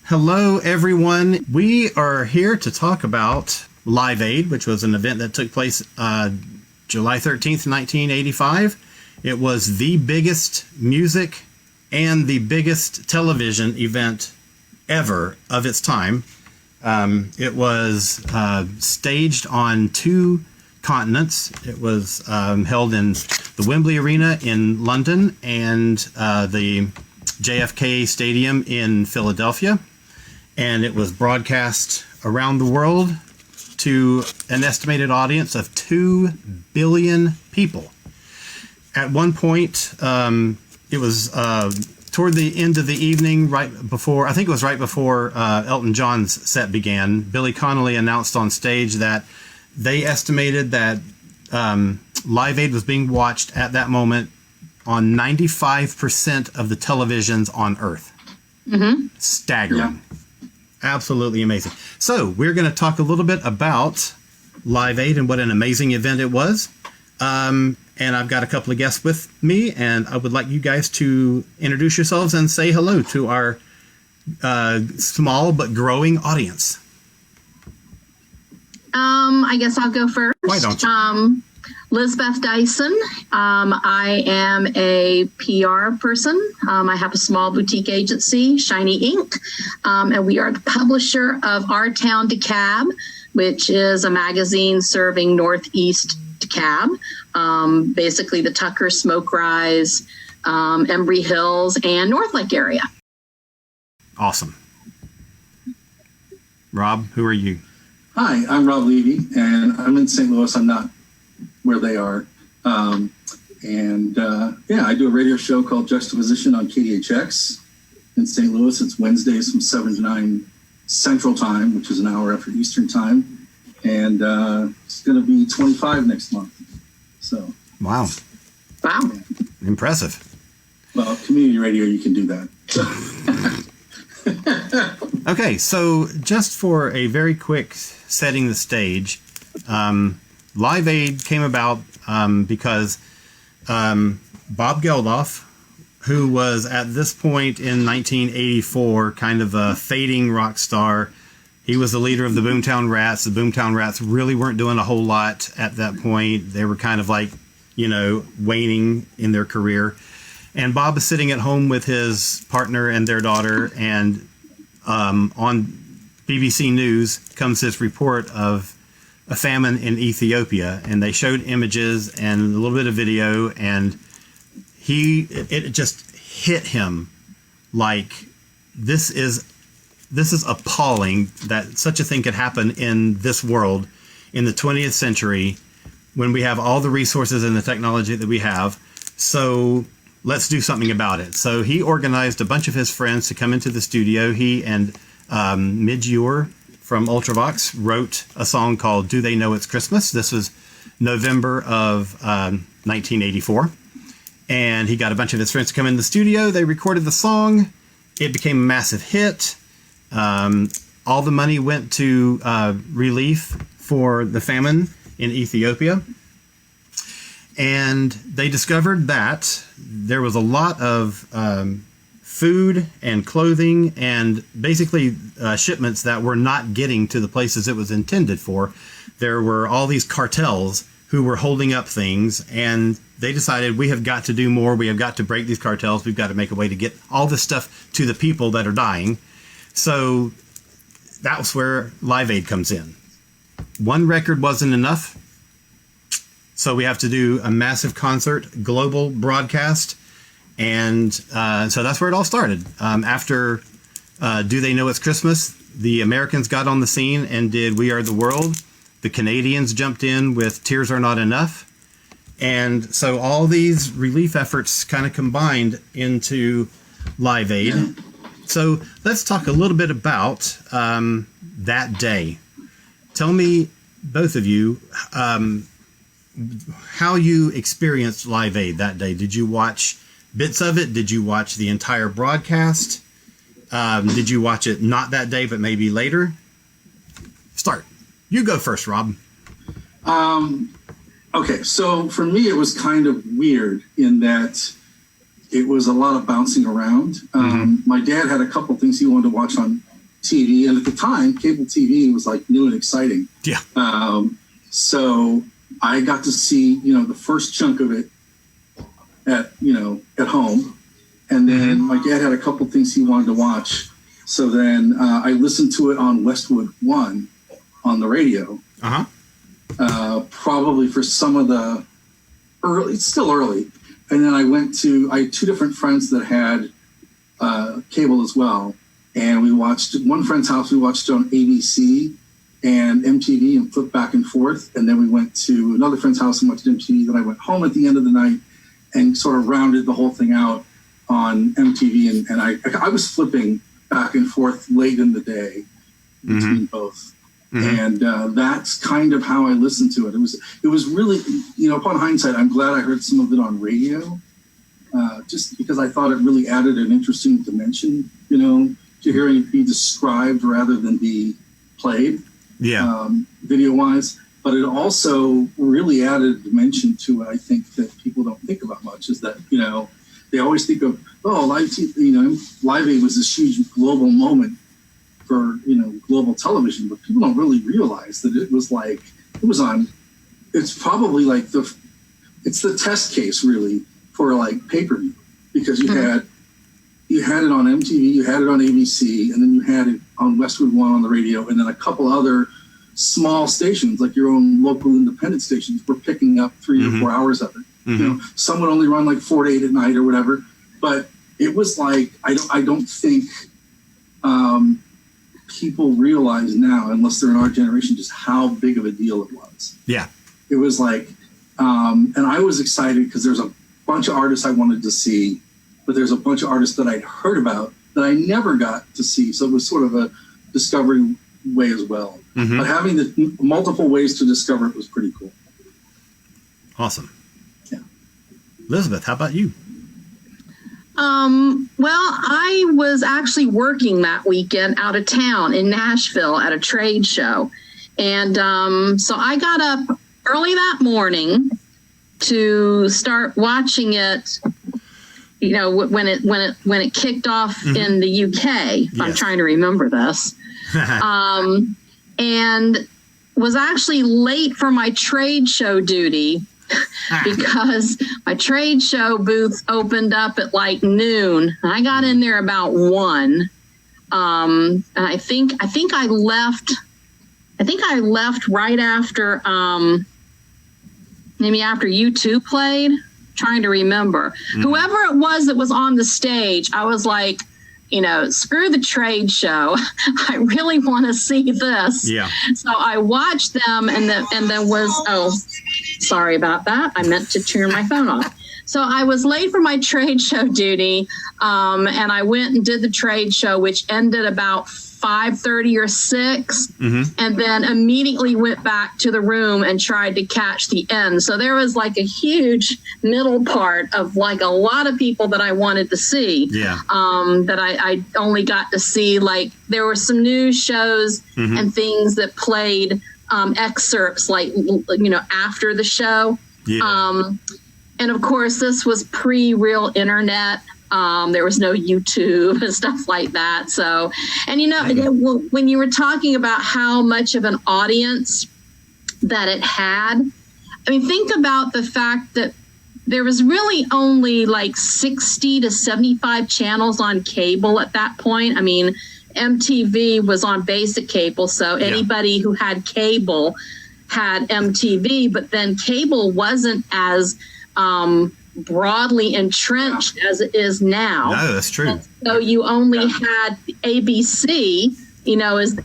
Hello, everyone. We are here to talk about Live Aid, which was an event that took place July 13th, 1985. It was the biggest music and the biggest television event ever of its time. It was staged on 2 continents. It was held in the Wembley Arena in London and the JFK Stadium in Philadelphia. And it was broadcast around the world to an estimated audience of 2 billion people. At one point, it was toward the end of the evening, right before Elton John's set began. Billy Connolly announced on stage that they estimated that Live Aid was being watched at that moment on 95% of the televisions on Earth. Mm-hmm. Staggering. Yeah. Absolutely amazing. So we're going to talk a little bit about Live Aid and what an amazing event it was. And I've got a couple of guests with me, and I would like you guys to introduce yourselves and say hello to our small but growing audience. I guess I'll go first. Why don't you? Lizbeth Dison. I am a PR person. I have a small boutique agency, Shiny Ink, and we are the publisher of Our Town DeKalb, which is a magazine serving Northeast DeKalb, basically the Tucker, Smoke Rise, Embry Hills, and North Lake area. Awesome. Rob, who are you? Hi, I'm Rob Levy, and I'm in St. Louis. I'm not where they are. I do a radio show called Juxtaposition on KDHX in St. Louis. It's Wednesdays from 7 to 9 Central Time, which is an hour after Eastern Time. And it's going to be 25 next month. So. Wow. Wow. Yeah. Impressive. Well, community radio, you can do that. Okay, so just for a very quick setting the stage, Live Aid came about because Bob Geldof, who was at this point in 1984 kind of a fading rock star, he was the leader of the Boomtown Rats. The Boomtown Rats really weren't doing a whole lot at that point. They were kind of like, waning in their career. And Bob is sitting at home with his partner and their daughter, and on BBC News comes this report of a famine in Ethiopia, and they showed images and a little bit of video, and it just hit him like this is appalling that such a thing could happen in this world in the 20th century when we have all the resources and the technology that we have. So let's do something about it. So he organized a bunch of his friends to come into the studio. He and Midge Ure from Ultravox wrote a song called Do They Know It's Christmas? This was November of 1984. And he got a bunch of his friends to come in the studio. They recorded the song. It became a massive hit. All the money went to relief for the famine in Ethiopia. And they discovered that there was a lot of food and clothing and basically shipments that were not getting to the places it was intended for. There were all these cartels who were holding up things, and they decided we have got to do more. We have got to break these cartels. We've got to make a way to get all this stuff to the people that are dying. So that's where Live Aid comes in. One record wasn't enough, so we have to do a massive concert, global broadcast. And so that's where it all started. After Do They Know It's Christmas, the Americans got on the scene and did We Are the World. The Canadians jumped in with Tears Are Not Enough. And so all these relief efforts kind of combined into Live Aid. Yeah. So let's talk a little bit about that day. Tell me, both of you, how you experienced Live Aid that day. Did you watch bits of it? Did you watch the entire broadcast? Did you watch it not that day, but maybe later? Start. You go first, Rob. Okay, so for me, it was kind of weird in that it was a lot of bouncing around. My dad had a couple things he wanted to watch on TV, and at the time, cable TV was like new and exciting. Yeah. So I got to see, the first chunk of it at home, and then my dad had a couple things he wanted to watch. So then I listened to it on Westwood One on the radio. Probably for some of the early, it's still early. And then I had two different friends that had cable as well. And we watched, one friend's house, we watched it on ABC and MTV and flipped back and forth. And then we went to another friend's house and watched MTV. Then I went home at the end of the night and sort of rounded the whole thing out on MTV. And I was flipping back and forth late in the day between both. And that's kind of how I listened to it. It was really, upon hindsight, I'm glad I heard some of it on radio, just because I thought it really added an interesting dimension, to hearing it be described rather than be played, video-wise. But it also really added a dimension to it, I think, that people don't think about much, is that, they always think of, Live Aid was this huge global moment for global television, but people don't really realize that it's probably like it's the test case really for like pay-per-view, because you had it on MTV, you had it on ABC, and then you had it on Westwood One on the radio, and then a couple other small stations like your own local independent stations were picking up 3 or 4 hours of it. Some would only run like 4 to 8 at night or whatever, but it was like I don't think people realize now, unless they're in our generation, just how big of a deal it was. Yeah. It was like, and I was excited because there's a bunch of artists I wanted to see, but there's a bunch of artists that I'd heard about that I never got to see. So it was sort of a discovery way as well. But having the multiple ways to discover it was pretty cool. Awesome. Yeah. Lizbeth, how about you? Well, I was actually working that weekend out of town in Nashville at a trade show. And so I got up early that morning to start watching it, when it kicked off in the UK, if I'm trying to remember this. And was actually late for my trade show duty because my trade show booth opened up at like noon. I got in there about 1. And I think I left right after, maybe after U2 played, trying to remember. Whoever it was that was on the stage, I was like, screw the trade show. I really want to see this. Yeah. So I watched them and then was, sorry about that. I meant to turn my phone off. So I was late for my trade show duty. And I went and did the trade show, which ended about 5:30 or 6, and then immediately went back to the room and tried to catch the end. So there was like a huge middle part of like a lot of people that I wanted to see. Yeah. That I only got to see. Like there were some news shows and things that played excerpts, like after the show. Yeah. And of course, this was pre-real internet. There was no YouTube and stuff like that. So, and when you were talking about how much of an audience that it had, I mean, think about the fact that there was really only like 60 to 75 channels on cable at that point. I mean, MTV was on basic cable, so anybody who had cable had MTV, but then cable wasn't as broadly entrenched as it is now. No, that's true. And so you only had ABC,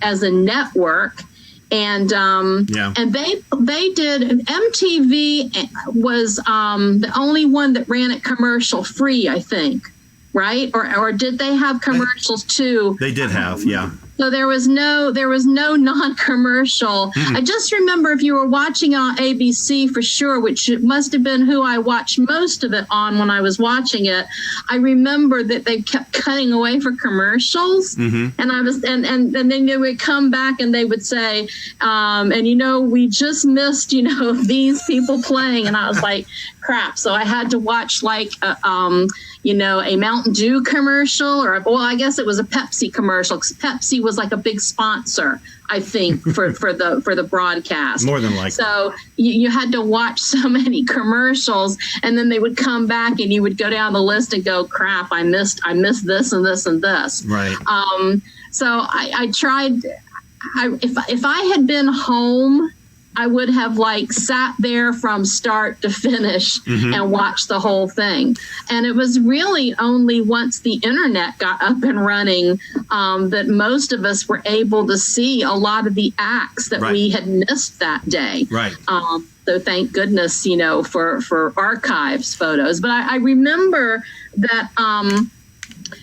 as a network, and and they did. MTV was the only one that ran it commercial free, I think, right? Or did they have commercials too? They did have, yeah. So there was no non-commercial. I just remember if you were watching on ABC for sure, which must have been who I watched most of it on when I was watching it. I remember that they kept cutting away for commercials, and I was and then they would come back and they would say, we just missed these people playing, and I was like, crap. So I had to watch like a Mountain Dew commercial, or, well, I guess it was a Pepsi commercial, because Pepsi was like a big sponsor, I think, for the broadcast. More than likely. So you had to watch so many commercials, and then they would come back, and you would go down the list and go, crap, I missed this and this and this. Right. So I tried. If I had been home, I would have sat there from start to finish and watched the whole thing. And it was really only once the internet got up and running that most of us were able to see a lot of the acts that we had missed that day. Right. So thank goodness, for archives photos. But I remember that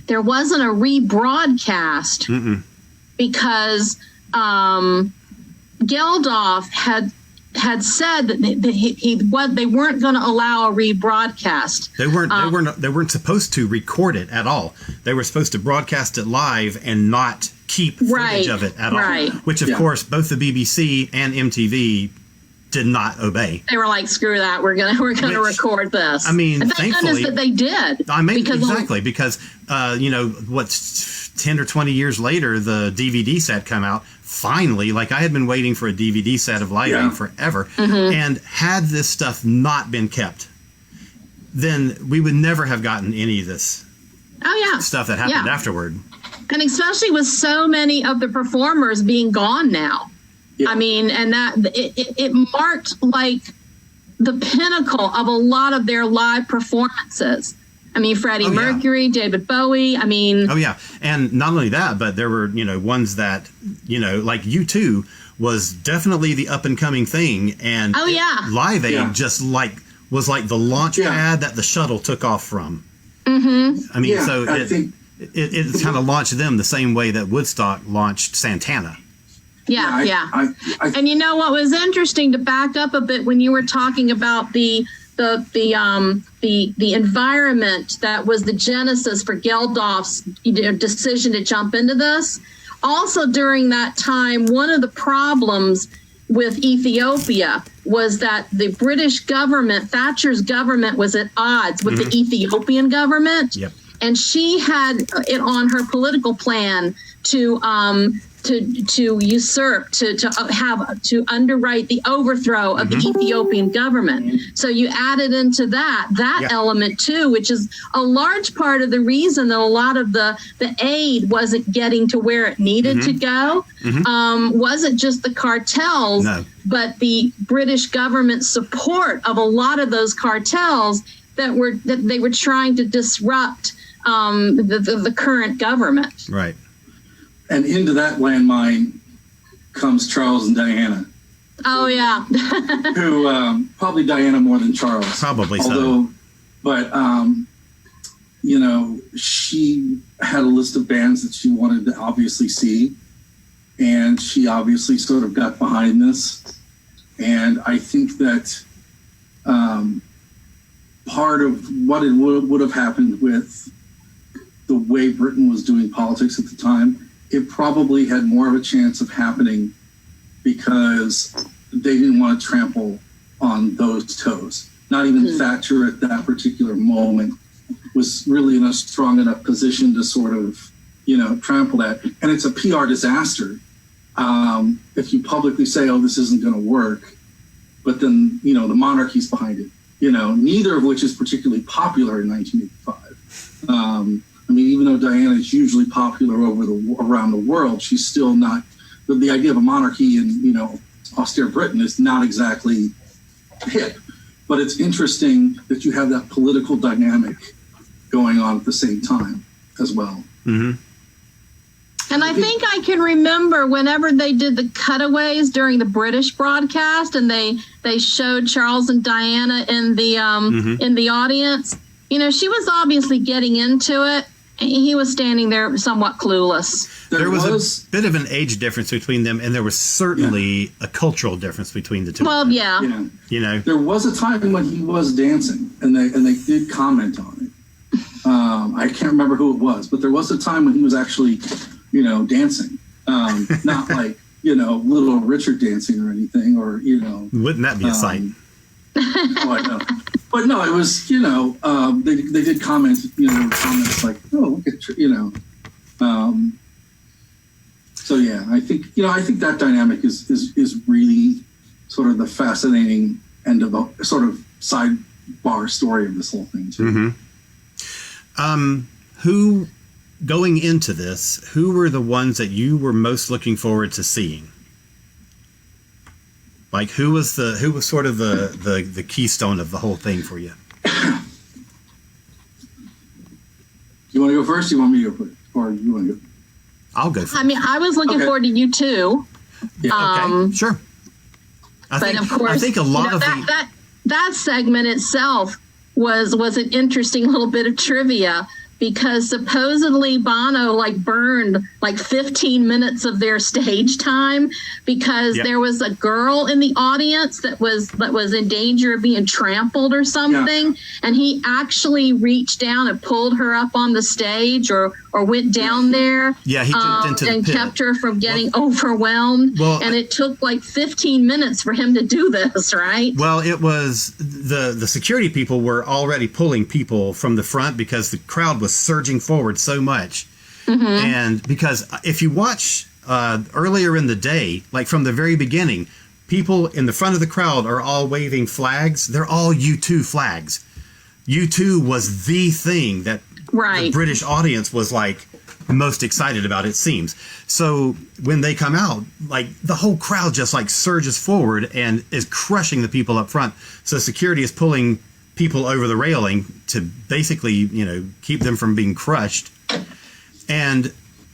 there wasn't a rebroadcast because Geldof had said that they weren't going to allow a rebroadcast. They weren't supposed to record it at all. They were supposed to broadcast it live and not keep footage of it at all. Which, of course, both the BBC and MTV did not obey. They were like, "Screw that! We're gonna record this." I mean, and thank goodness that they did. I mean, because 10 or 20 years later, the DVD set come out. Finally, I had been waiting for a DVD set of Live Aid forever, and had this stuff not been kept, then we would never have gotten any of this stuff that happened afterward. And especially with so many of the performers being gone now. Yeah. I mean, and that it marked the pinnacle of a lot of their live performances. I mean, Freddie Mercury, David Bowie. I mean, and not only that, but there were ones that like U2 was definitely the up and coming thing, and Live Aid just was like the launch pad that the shuttle took off from. I mean, so it kind of launched them the same way that Woodstock launched Santana. And what was interesting, to back up a bit, when you were talking about the environment that was the genesis for Geldof's decision to jump into this. Also during that time, one of the problems with Ethiopia was that the British government, Thatcher's government, was at odds with the Ethiopian government. Yep. And she had it on her political plan to usurp, to underwrite the overthrow of the Ethiopian government. So you added into that element too, which is a large part of the reason that a lot of the aid wasn't getting to where it needed to go. Wasn't just the cartels, but the British government support of a lot of those cartels that they were trying to disrupt the current government. Right. And into that landmine comes Charles and Diana. Oh, yeah. Who, probably Diana more than Charles. Probably so. But, she had a list of bands that she wanted to obviously see. And she obviously sort of got behind this. And I think that part of what it would have happened with the way Britain was doing politics at the time, it probably had more of a chance of happening because they didn't want to trample on those toes. Not even Thatcher at that particular moment was really in a strong enough position to sort of, trample that. And it's a PR disaster if you publicly say, oh, this isn't going to work, but then, the monarchy's behind it, neither of which is particularly popular in 1985. I mean, even though Diana is usually popular around the world, she's still not. The idea of a monarchy in austere Britain is not exactly hip. But it's interesting that you have that political dynamic going on at the same time as well. And I think I can remember whenever they did the cutaways during the British broadcast, and they showed Charles and Diana in the audience. She was obviously getting into it. He was standing there somewhat clueless. There was a bit of an age difference between them, and there was certainly a cultural difference between the two. Well, yeah. There was a time when he was dancing, and they did comment on it. I can't remember who it was, but there was a time when he was actually, dancing. Not like, Little Richard dancing or anything, or, Wouldn't that be a sight? Oh, I know. But no, it was, they did comment, comments like, oh, look at, so yeah, I think that dynamic is really sort of the fascinating end of the sort of sidebar story of this whole thing too. Who, going into this, who were the ones that you were most looking forward to seeing? Like, who was sort of the keystone of the whole thing for you? You want to go first? You want me to go first? Or you want to go? I'll go first. I mean, I was looking forward to you too. Yeah. Okay, sure. I think a lot of that segment itself was an interesting little bit of trivia, because supposedly Bono burned 15 minutes of their stage time because there was a girl in the audience that was in danger of being trampled or something, and he actually reached down and pulled her up on the stage or went down there he jumped into the and pit. kept her from getting overwhelmed, and it took 15 minutes for him to do this, right? Well, it was the security people were already pulling people from the front because the crowd was surging forward so much. And because if you watch earlier in the day, from the very beginning, people in the front of the crowd are all waving flags. They're all U2 flags. U2 was the thing that the British audience was most excited about, it seems. So when they come out, the whole crowd just surges forward and is crushing the people up front. So security is pulling people over the railing to basically, keep them from being crushed. And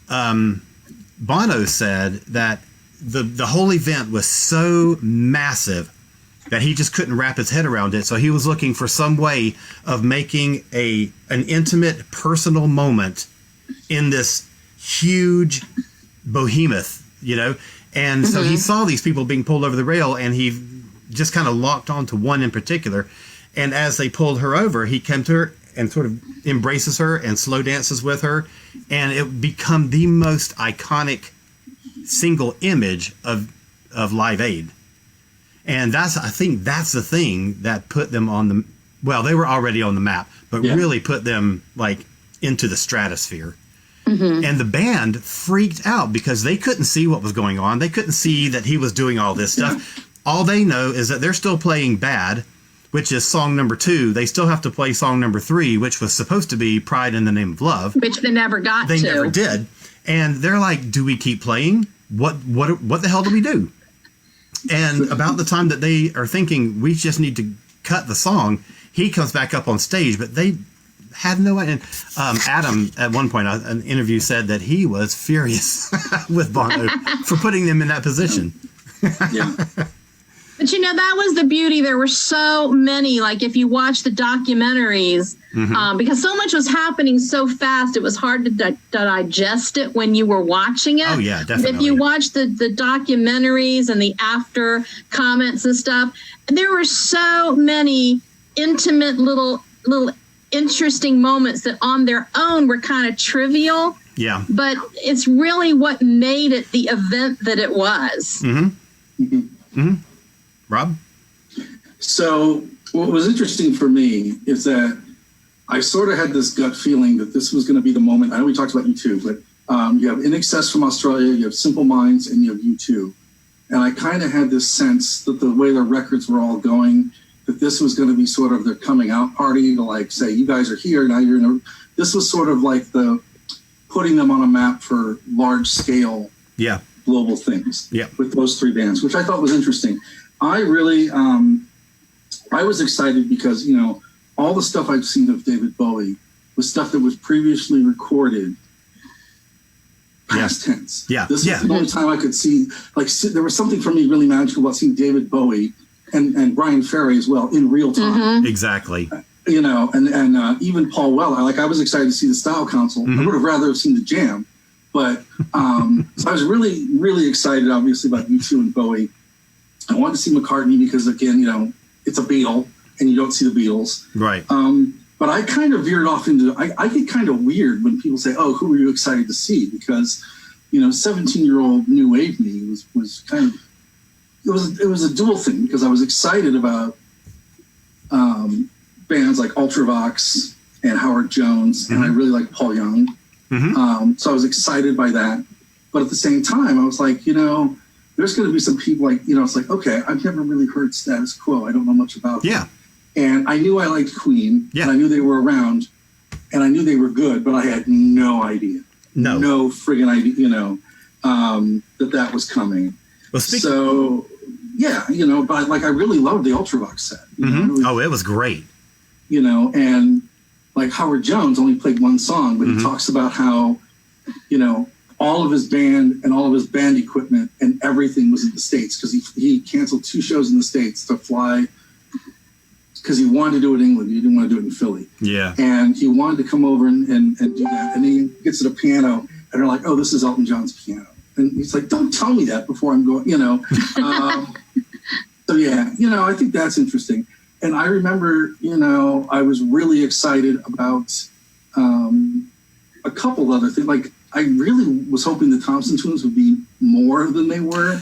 Bono said that the whole event was so massive that he just couldn't wrap his head around it. So he was looking for some way of making an intimate, personal moment in this huge behemoth, And so he saw these people being pulled over the rail, and he just kind of locked onto one in particular. And as they pulled her over, he came to her and sort of embraces her and slow dances with her. And it become the most iconic single image of Live Aid. And I think that's the thing that put them on they were already on the map, but really put them into the stratosphere. And the band freaked out because they couldn't see what was going on. They couldn't see that he was doing all this stuff. All they know is that they're still playing Bad, which is song number 2. They still have to play song number 3, which was supposed to be Pride in the Name of Love. Which they never got to. They never did. And they're like, do we keep playing? What the hell do we do? And about the time that they are thinking, we just need to cut the song, he comes back up on stage, but they had no idea. Adam, at one point, an interview said that he was furious with Bono for putting them in that position. Yeah. But that was the beauty. There were so many, if you watch the documentaries, because so much was happening so fast, it was hard to digest it when you were watching it. Oh, yeah, definitely. If you watch the documentaries and the after comments and stuff, there were so many intimate little interesting moments that on their own were kind of trivial. Yeah. But it's really what made it the event that it was. Rob? So what was interesting for me is that I sort of had this gut feeling that this was going to be the moment. I know we talked about U2, but you have In Excess from Australia, you have Simple Minds, and you have U2. And I kind of had this sense that the way the records were all going, that this was going to be sort of their coming out party to say, you guys are here, now you're in a... This was sort of the putting them on a map for large scale global things with those 3 bands, which I thought was interesting. I really, I was excited because, all the stuff I've seen of David Bowie was stuff that was previously recorded past tense. Yeah. This is the only time I could see, there was something for me really magical about seeing David Bowie and Brian Ferry as well in real time. Exactly. And even Paul Weller. I was excited to see the Style Council. I would have rather have seen the Jam. But so I was really, really excited, obviously, about U2 and Bowie. I wanted to see McCartney because, again, it's a Beatle, and you don't see the Beatles. Right. But I kind of veered off into... I get kind of weird when people say, oh, who are you excited to see? Because, 17-year-old New Wave me was kind of... It was a dual thing because I was excited about bands like Ultravox and Howard Jones, and I really like Paul Young. So I was excited by that. But at the same time, I was like, there's going to be some people like, it's like, okay, I've never really heard Status Quo. I don't know much about them. And I knew I liked Queen, and I knew they were around, and I knew they were good, but I had no idea. No friggin' idea, that was coming. Well, but like I really loved the Ultravox set. It was great. And like Howard Jones only played one song, but he talks about how, all of his band and all of his band equipment and everything was in the States because he canceled 2 shows in the States to fly because he wanted to do it in England. He didn't want to do it in Philly. And he wanted to come over and do that. And he gets to the piano and they're like, oh, this is Elton John's piano. And he's like, don't tell me that before I'm going, So, I think that's interesting. And I remember, I was really excited about a couple other things. Like, I really was hoping the Thompson Twins would be more than they were.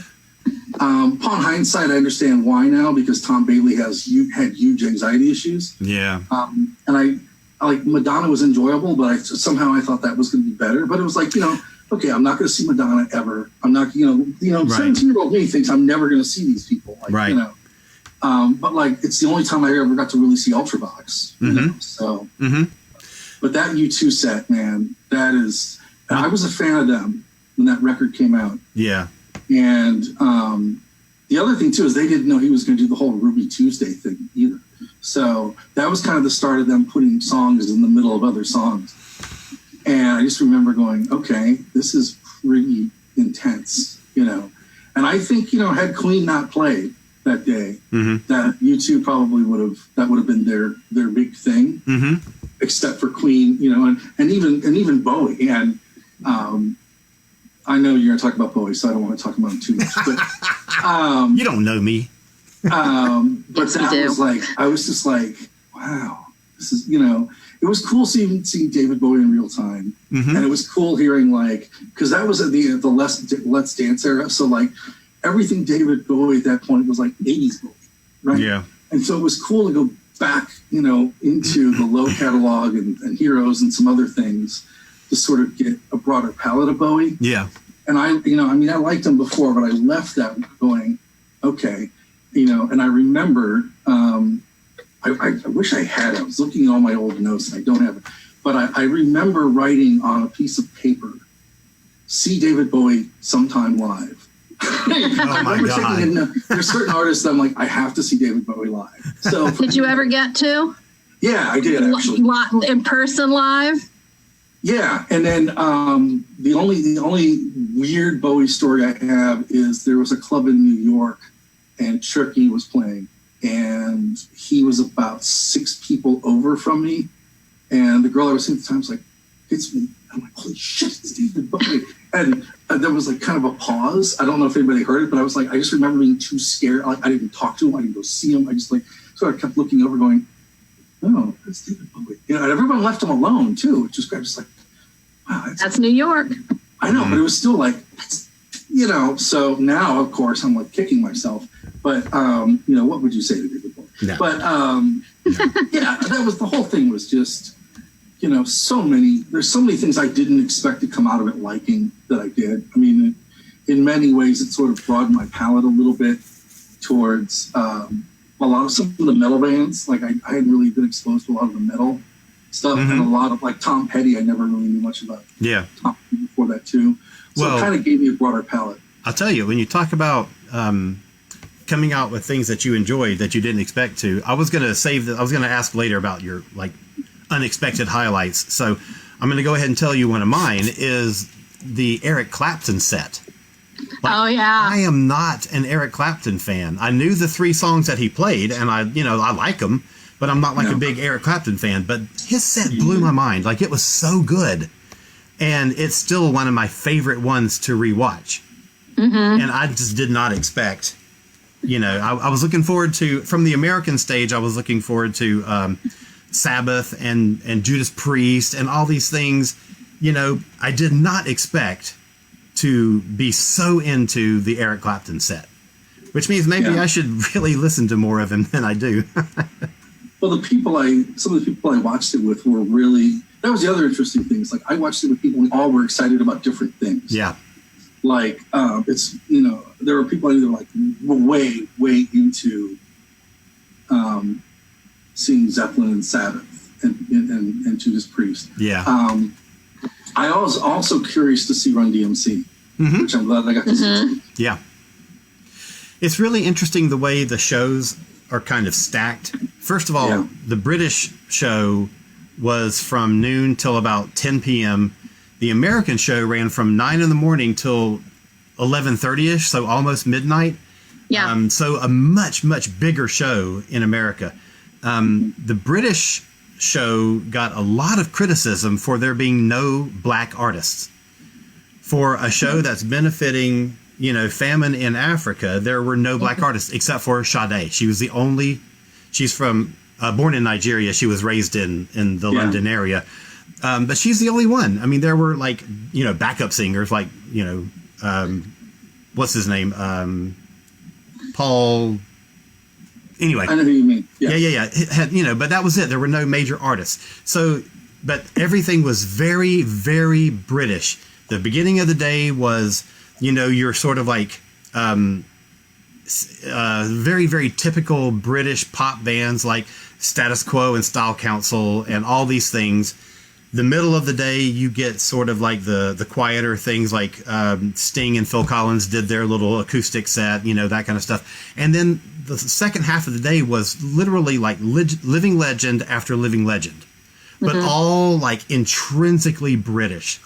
Upon hindsight, I understand why now, because Tom Bailey had huge anxiety issues. And I like Madonna was enjoyable, but somehow I thought that was going to be better. But it was like, okay, I'm not going to see Madonna ever. I'm not, 17-year-old me thinks I'm never going to see these people. Like, but like, it's the only time I ever got to really see Ultravox. So, but that U2 set, man, that is, I was a fan of them when that record came out. And the other thing too is they didn't know he was going to do the whole Ruby Tuesday thing either. So that was kind of the start of them putting songs in the middle of other songs. And I just remember going, okay, this is pretty intense, And I think, had Queen not played that day, that U2 probably would have been their big thing, except for Queen, and even Bowie. And I know you're going to talk about Bowie, so I don't want to talk about him too much. But you don't know me. But that was like, I was just like, wow, this is, it was cool seeing David Bowie in real time. And it was cool hearing because that was at the Let's Dance era. So like everything David Bowie at that point was like 80s Bowie, right? And so it was cool to go back, into the low catalog and Heroes and some other things to sort of get a broader palette of Bowie. And I liked him before, but I left that going, okay, and I remember, I wish I had it. I was looking at all my old notes and I don't have it, but I remember writing on a piece of paper, see David Bowie sometime live. Oh my God. There's certain artists that I'm like, I have to see David Bowie live. So did you ever get to? Yeah, I did actually. In person live? Yeah, and then the only weird Bowie story I have is there was a club in New York, and Cherokee was playing, and he was about 6 people over from me, and the girl I was seeing at the time was like, "It's me." I'm like, "Holy shit, it's David Bowie!" And there was like kind of a pause. I don't know if anybody heard it, but I was like, I just remember being too scared. Like, I didn't talk to him. I didn't go see him. I just sort of kept looking over, going, "Oh, that's David Bowie." And everyone left him alone too, which is great. Just like, wow, that's New York. I know, but it was still like, So now, of course, I'm like kicking myself. But what would you say to David Bowie? No. But that was the whole thing. Was just there's so many things I didn't expect to come out of it liking that I did. I mean, in many ways, it sort of broadened my palette a little bit towards some of the metal bands. Like I hadn't really been exposed to a lot of the metal stuff, and a lot of like Tom Petty. I never really knew much about. Tom Petty before that too. So it kind of gave me a broader palette. I'll tell you, when you talk about coming out with things that you enjoyed that you didn't expect to, I was going to ask later about your like unexpected highlights. So I'm going to go ahead and tell you one of mine is the Eric Clapton set. Oh yeah. I am not an Eric Clapton fan. I knew the 3 songs that he played, and I like them, but I'm not like a big Eric Clapton fan. But his set blew my mind. Like, it was so good, and it's still one of my favorite ones to rewatch. And I just did not expect. I was looking forward to, from the American stage, I was looking forward to Sabbath and Judas Priest and all these things. I did not expect to be so into the Eric Clapton set, which means maybe I should really listen to more of him than I do. Well, some of the people I watched it with were really, that was the other interesting things. Like I watched it with people and all were excited about different things. Yeah. Like it's, there were people I knew that were like way, way into seeing Zeppelin and Sabbath and Judas Priest. Yeah. I was also curious to see Run DMC, which I'm glad I got to see. Yeah. It's really interesting the way the shows are kind of stacked. First of all, the British show was from noon till about 10 p.m. The American show ran from 9 in the morning till 11:30ish, so almost midnight. Yeah. So a much, much bigger show in America. The British show got a lot of criticism for there being no black artists. For a show that's benefiting, famine in Africa, there were no black artists except for Sade. She was the only, she's from, born in Nigeria. She was raised in the London area. But she's the only one. I mean, there were like, backup singers like, what's his name? Paul. Anyway. I know who you mean. Yeah. It had, but that was it. There were no major artists. So, but everything was very, very British. The beginning of the day was, you're sort of like very, very typical British pop bands like Status Quo and Style Council and all these things. The middle of the day, you get sort of like the quieter things like Sting and Phil Collins did their little acoustic set, that kind of stuff. And then the second half of the day was literally like living legend after living legend, but all like intrinsically British.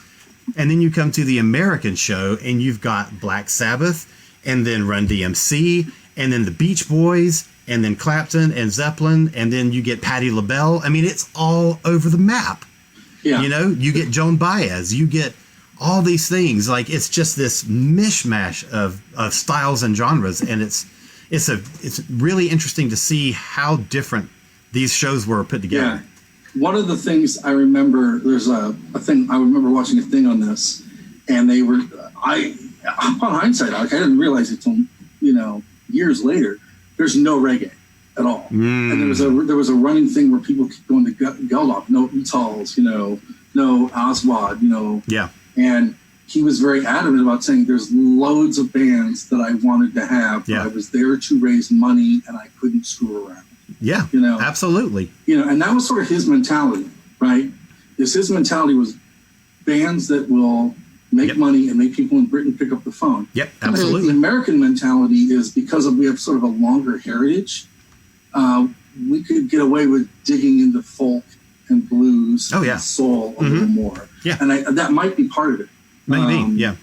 And then you come to the American show and you've got Black Sabbath and then Run DMC and then the Beach Boys and then Clapton and Zeppelin. And then you get Patti LaBelle. I mean, it's all over the map. Yeah. You get Joan Baez, you get all these things. Like it's just this mishmash of styles and genres. And it's really interesting to see how different these shows were put together. Yeah. One of the things I remember, there's a thing, I remember watching a thing on this, and they were, upon hindsight, I didn't realize it till, years later, there's no reggae at all. And there was a running thing where people keep going to Geldof, no Utahs, no Oswald, Yeah. And he was very adamant about saying there's loads of bands that I wanted to have, but I was there to raise money and I couldn't screw around. Yeah, absolutely. And that was sort of his mentality, right? His mentality was bands that will make money and make people in Britain pick up the phone. Yep, absolutely. The American mentality is because we have sort of a longer heritage, we could get away with digging into folk and blues and soul a little more. Yeah. And that might be part of it. Maybe, yeah.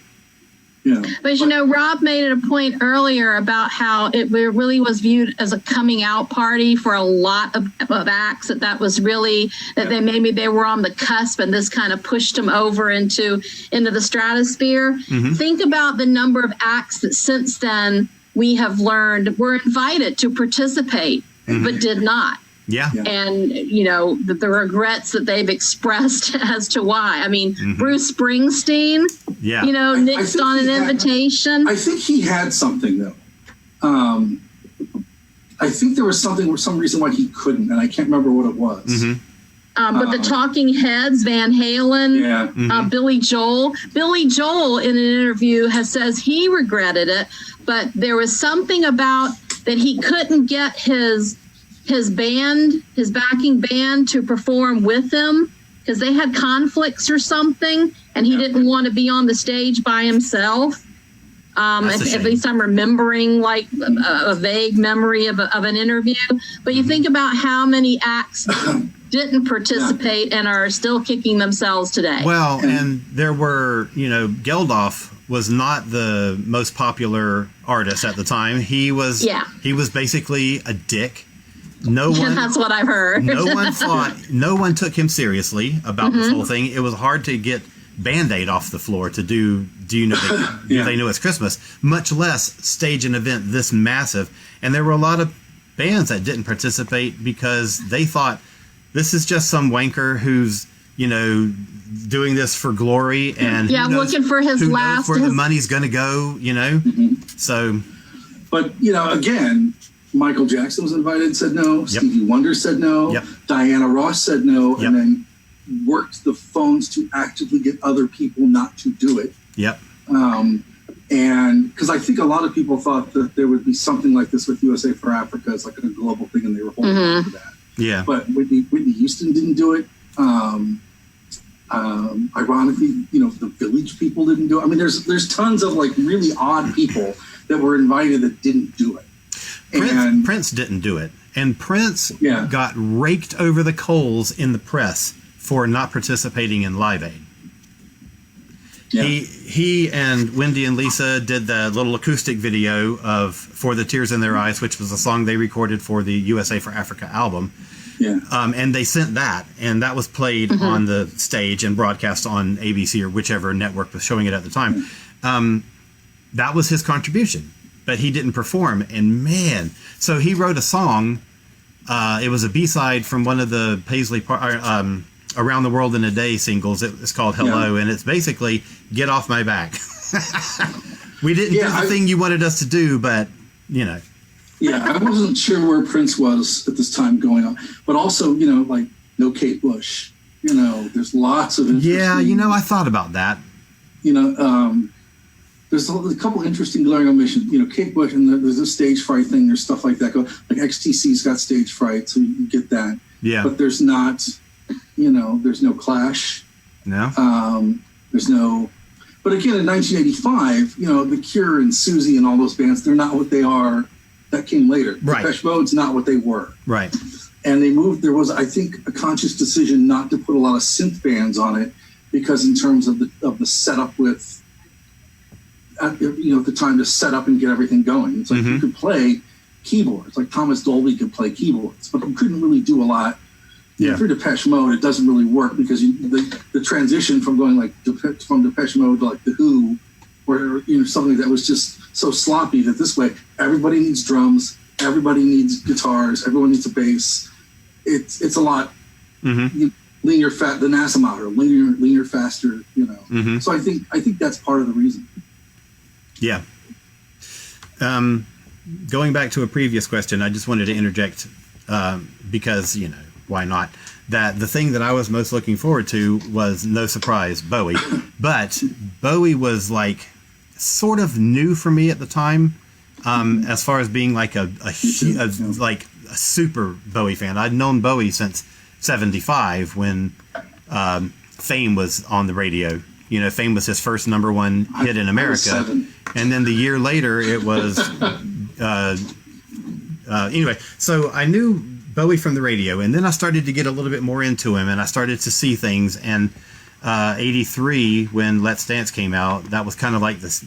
But Rob made it a point earlier about how it really was viewed as a coming out party for a lot of acts. That was really that they were on the cusp, and this kind of pushed them over into the stratosphere. Think about the number of acts that since then we have learned were invited to participate, but did not. Yeah. And, the regrets that they've expressed as to why. I mean, Bruce Springsteen, nixed on an invitation. I think he had something, though. I think there was something, some reason why he couldn't, and I can't remember what it was. But the Talking Heads, Van Halen, Billy Joel. Billy Joel, in an interview, says he regretted it, but there was something about that he couldn't get his backing band to perform with him because they had conflicts or something, and he didn't want to be on the stage by himself. At least I'm remembering like a vague memory of an interview. But you think about how many acts didn't participate and are still kicking themselves today. Well, and there were, Geldof was not the most popular artist at the time. He was basically a dick. No one. That's what I've heard. No one took him seriously about this whole thing. It was hard to get Band-Aid off the floor to do you know they know it's Christmas, much less stage an event this massive. And there were a lot of bands that didn't participate because they thought this is just some wanker who's doing this for glory and looking for his last where the money's going to go. So, but again, Michael Jackson was invited and said no. Yep. Stevie Wonder said no. Yep. Diana Ross said no. Yep. And then worked the phones to actively get other people not to do it. Yep. And because I think a lot of people thought that there would be something like this with USA for Africa as like a global thing, and they were holding on to that. Yeah. But Whitney Houston didn't do it. Ironically, the Village people didn't do it. I mean, there's tons of like really odd people that were invited that didn't do it. Prince didn't do it. And Prince Yeah. got raked over the coals in the press for not participating in Live Aid. Yeah. He and Wendy and Lisa did the little acoustic video of For the Tears in Their Eyes, which was a song they recorded for the USA for Africa album. Yeah. And they sent that, and that was played on the stage and broadcast on ABC or whichever network was showing it at the time. That was his contribution, but he didn't perform. And man, so he wrote a song. It was a B-side from one of the Paisley Around the World in a Day singles. It's called Hello, and it's basically Get Off My Back. We didn't do the thing you wanted us to do, but, Yeah, I wasn't sure where Prince was at this time going on. But also, like, no Kate Bush. There's lots of interesting... Yeah, I thought about that. There's a couple interesting glaring omissions. Kate Bush, and there's a stage fright thing. There's stuff like that. Like XTC's got stage fright, so you get that. Yeah. But there's not... there's no Clash. No. There's no... But again, in 1985, The Cure and Susie and all those bands, they're not what they are. That came later. Right. Depeche Mode's not what they were. Right. And they moved... There was, I think, a conscious decision not to put a lot of synth bands on it because in terms of the setup with... the time to set up and get everything going. It's like you could play keyboards. Like Thomas Dolby could play keyboards, but you couldn't really do a lot. For Depeche Mode, it doesn't really work because the transition from going like from Depeche Mode to like The Who, or something that was just so sloppy that this way everybody needs drums, everybody needs guitars, everyone needs a bass. It's a lot leaner, the NASA model, leaner, faster. So I think that's part of the reason. Yeah. Going back to a previous question, I just wanted to interject because, why not? That the thing that I was most looking forward to was, no surprise, Bowie. But Bowie was like sort of new for me at the time, as far as being like a super Bowie fan. I'd known Bowie since '75 when Fame was on the radio. Fame was his first #1 hit in America. And then the year later, it was... anyway, so I knew Bowie from the radio, and then I started to get a little bit more into him, and I started to see things. And 83, when Let's Dance came out, that was kind of like this...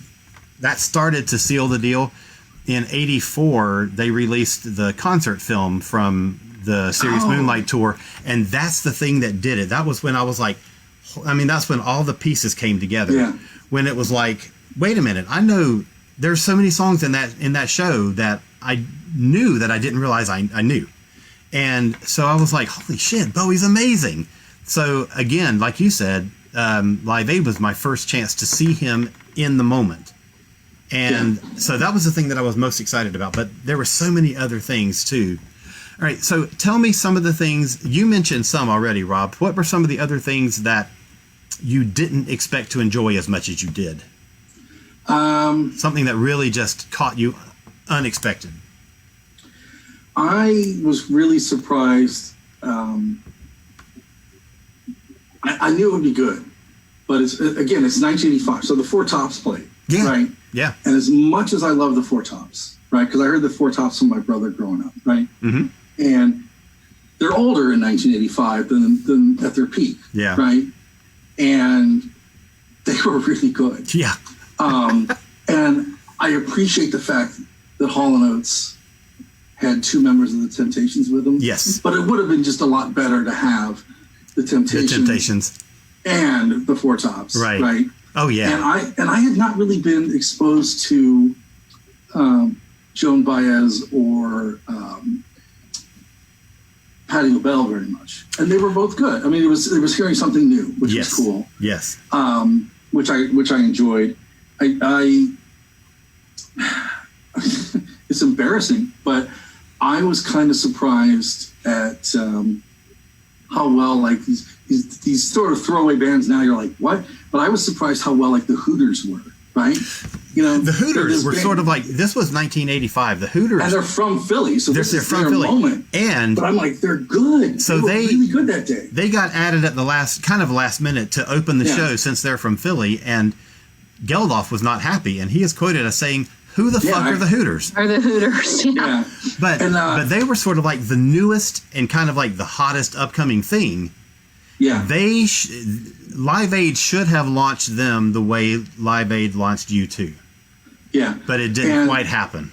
That started to seal the deal. In 84, they released the concert film from the Serious Moonlight Tour, and that's the thing that did it. That was when I was like... that's when all the pieces came together. Yeah. When it was like, wait a minute, I know there's so many songs in that show that I knew that I didn't realize I knew. And so I was like, holy shit, Bowie's amazing. So again, like you said, Live Aid was my first chance to see him in the moment. And so that was the thing that I was most excited about. But there were so many other things too. All right, so tell me some of the things. You mentioned some already, Rob. What were some of the other things that you didn't expect to enjoy as much as you did? Something that really just caught you unexpected. I was really surprised. I knew it would be good, but it's 1985, so the Four Tops played, right? Yeah. And as much as I love the Four Tops, right, because I heard the Four Tops from my brother growing up, right? Mm-hmm. And they're older in 1985 than at their peak, right? And they were really good. Yeah. And I appreciate the fact that Hall & Oates had two members of the Temptations with them. Yes. But it would have been just a lot better to have the Temptations and the Four Tops. Right. Right. Oh yeah. And I had not really been exposed to Joan Baez or Patti LaBelle very much, and they were both good. I mean, it was hearing something new, which was cool. Yes. Which I enjoyed. I it's embarrassing, but I was kind of surprised at how well, like, these sort of throwaway bands now, you're like, what? But I was surprised how well, like, the Hooters were, right? You know, the Hooters were sort of like, this was 1985. The Hooters, and they're from Philly, so this is their moment. And but I'm like, they're good. So they were really good that day. They got added at the last minute to open the show, since they're from Philly, and Geldof was not happy, and he is quoted as saying, "Who the fuck are the Hooters?" Are the Hooters? Yeah. But they were sort of like the newest and kind of like the hottest upcoming thing. Yeah. Live Aid should have launched them the way Live Aid launched U2. Yeah. But it didn't quite happen.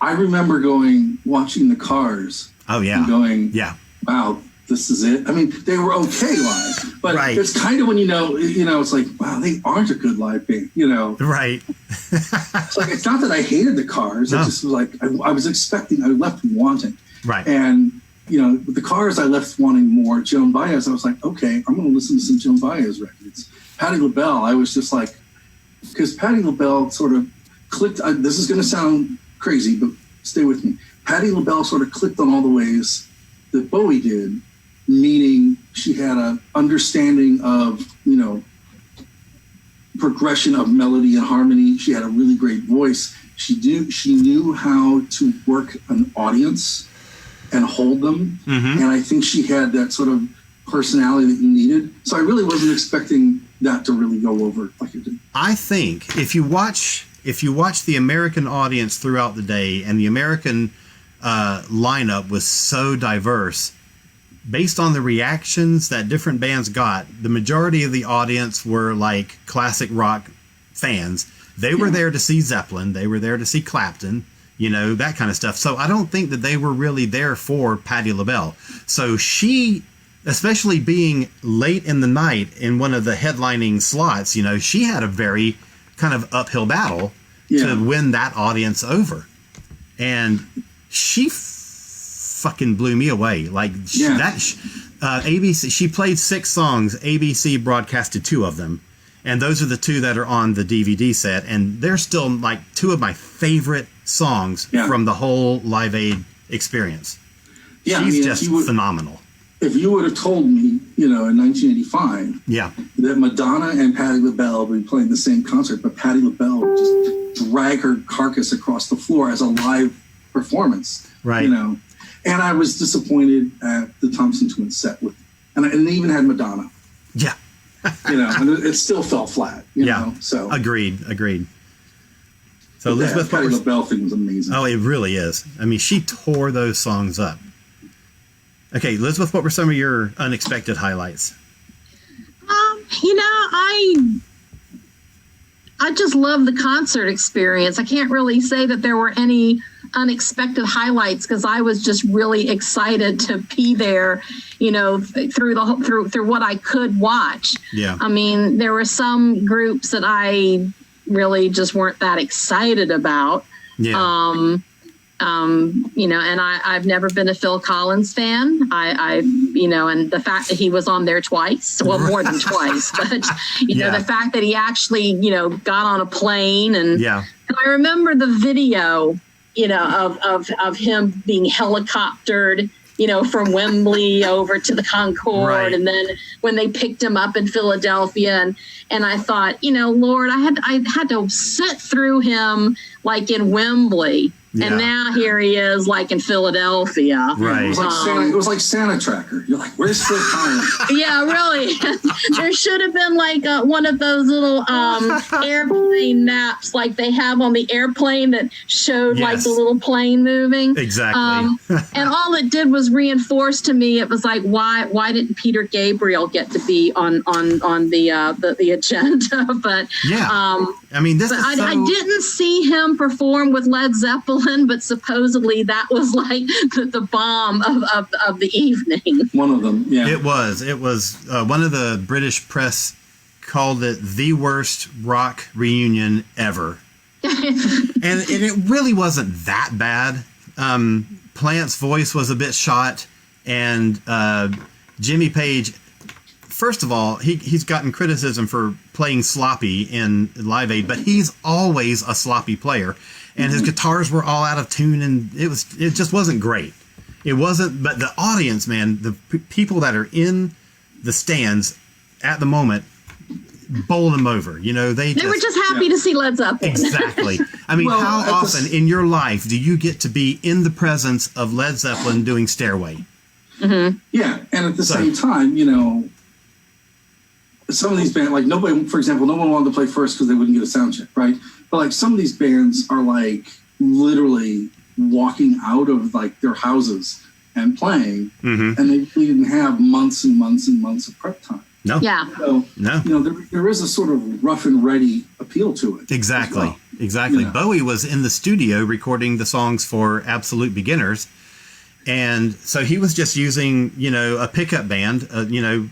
I remember watching the Cars. Oh, yeah. And going, yeah. Wow, this is it. I mean, they were okay live, but it's kind of when you know, it's like, wow, they aren't a good live band, you know. Right. It's like, it's not that I hated the Cars. No. It just was like, I was expecting, I left wanting. Right. And, you know, with the Cars, I left wanting more Joan Baez. I was like, okay, I'm going to listen to some Joan Baez records. Patti LaBelle, I was just like, because Patti LaBelle sort of clicked. This is going to sound crazy, but stay with me. Patti LaBelle sort of clicked on all the ways that Bowie did, meaning she had an understanding of, you know, progression of melody and harmony. She had a really great voice. She knew how to work an audience and hold them. Mm-hmm. And I think she had that sort of personality that you needed. So I really wasn't expecting that to really go over like it did. I think if you watch the American audience throughout the day, and the American lineup was so diverse, based on the reactions that different bands got, the majority of the audience were like classic rock fans. They were there to see Zeppelin. They were there to see Clapton. You know, that kind of stuff. So I don't think that they were really there for Patti LaBelle. So she, especially being late in the night in one of the headlining slots, you know, she had a very kind of uphill battle to win that audience over. And she fucking blew me away. Like, ABC, she played 6 songs. ABC broadcasted 2 of them. And those are the 2 that are on the DVD set. And they're still like 2 of my favorite songs from the whole Live Aid experience. Yeah, she's just phenomenal. If you would have told me, you know, in 1985, that Madonna and Patti LaBelle would be playing the same concert, but Patti LaBelle would just drag her carcass across the floor as a live performance, right? You know, and I was disappointed at the Thompson Twins set and they even had Madonna. Yeah. You know, and it still fell flat. You know, so agreed. So Lizbeth, Patti LaBelle thing was amazing. Oh, it really is. I mean, she tore those songs up. Okay, Lizbeth, what were some of your unexpected highlights? You know, I just love the concert experience. I can't really say that there were any unexpected highlights because I was just really excited to be there, you know, through what I could watch. Yeah. I mean, there were some groups that I really just weren't that excited about. Yeah. You know, and I've never been a Phil Collins fan. You know, and the fact that he was on there twice, well, more than twice, but, you know, the fact that he actually, you know, got on a plane and I remember the video, you know, of him being helicoptered, you know, from Wembley over to the Concorde. Right. And then when they picked him up in Philadelphia and I thought, you know, Lord, I had to sit through him like in Wembley. Yeah. And now here he is, like in Philadelphia. Right. It was like Santa Tracker. You're like, where's Phil Collins? Yeah, really. There should have been like one of those little airplane maps, like they have on the airplane that showed like the little plane moving. Exactly. And all it did was reinforce to me. It was like, why didn't Peter Gabriel get to be on the agenda? But I mean, I didn't see him perform with Led Zeppelin. But supposedly that was like the bomb of the evening. One of them, yeah. It was one of the British press called it the worst rock reunion ever. and it really wasn't that bad. Plant's voice was a bit shot, and Jimmy Page, first of all, he's gotten criticism for playing sloppy in Live Aid, but he's always a sloppy player. and his guitars were all out of tune, and it just wasn't great. It wasn't, but the audience, man, the people that are in the stands at the moment bowl them over. You know, they were just happy to see Led Zeppelin. Exactly. I mean, Well, how often in your life do you get to be in the presence of Led Zeppelin doing Stairway? Mm-hmm. Yeah, and at the same time, you know, some of these bands, like nobody, for example, no one wanted to play first because they wouldn't get a sound check, right? But like some of these bands are like literally walking out of like their houses and playing, and they didn't have months and months and months of prep time. No. Yeah. So, No. you know, there is a sort of rough and ready appeal to it. Exactly. Well. Exactly. Yeah. Bowie was in the studio recording the songs for Absolute Beginners. And so he was just using, you know, a pickup band, you know,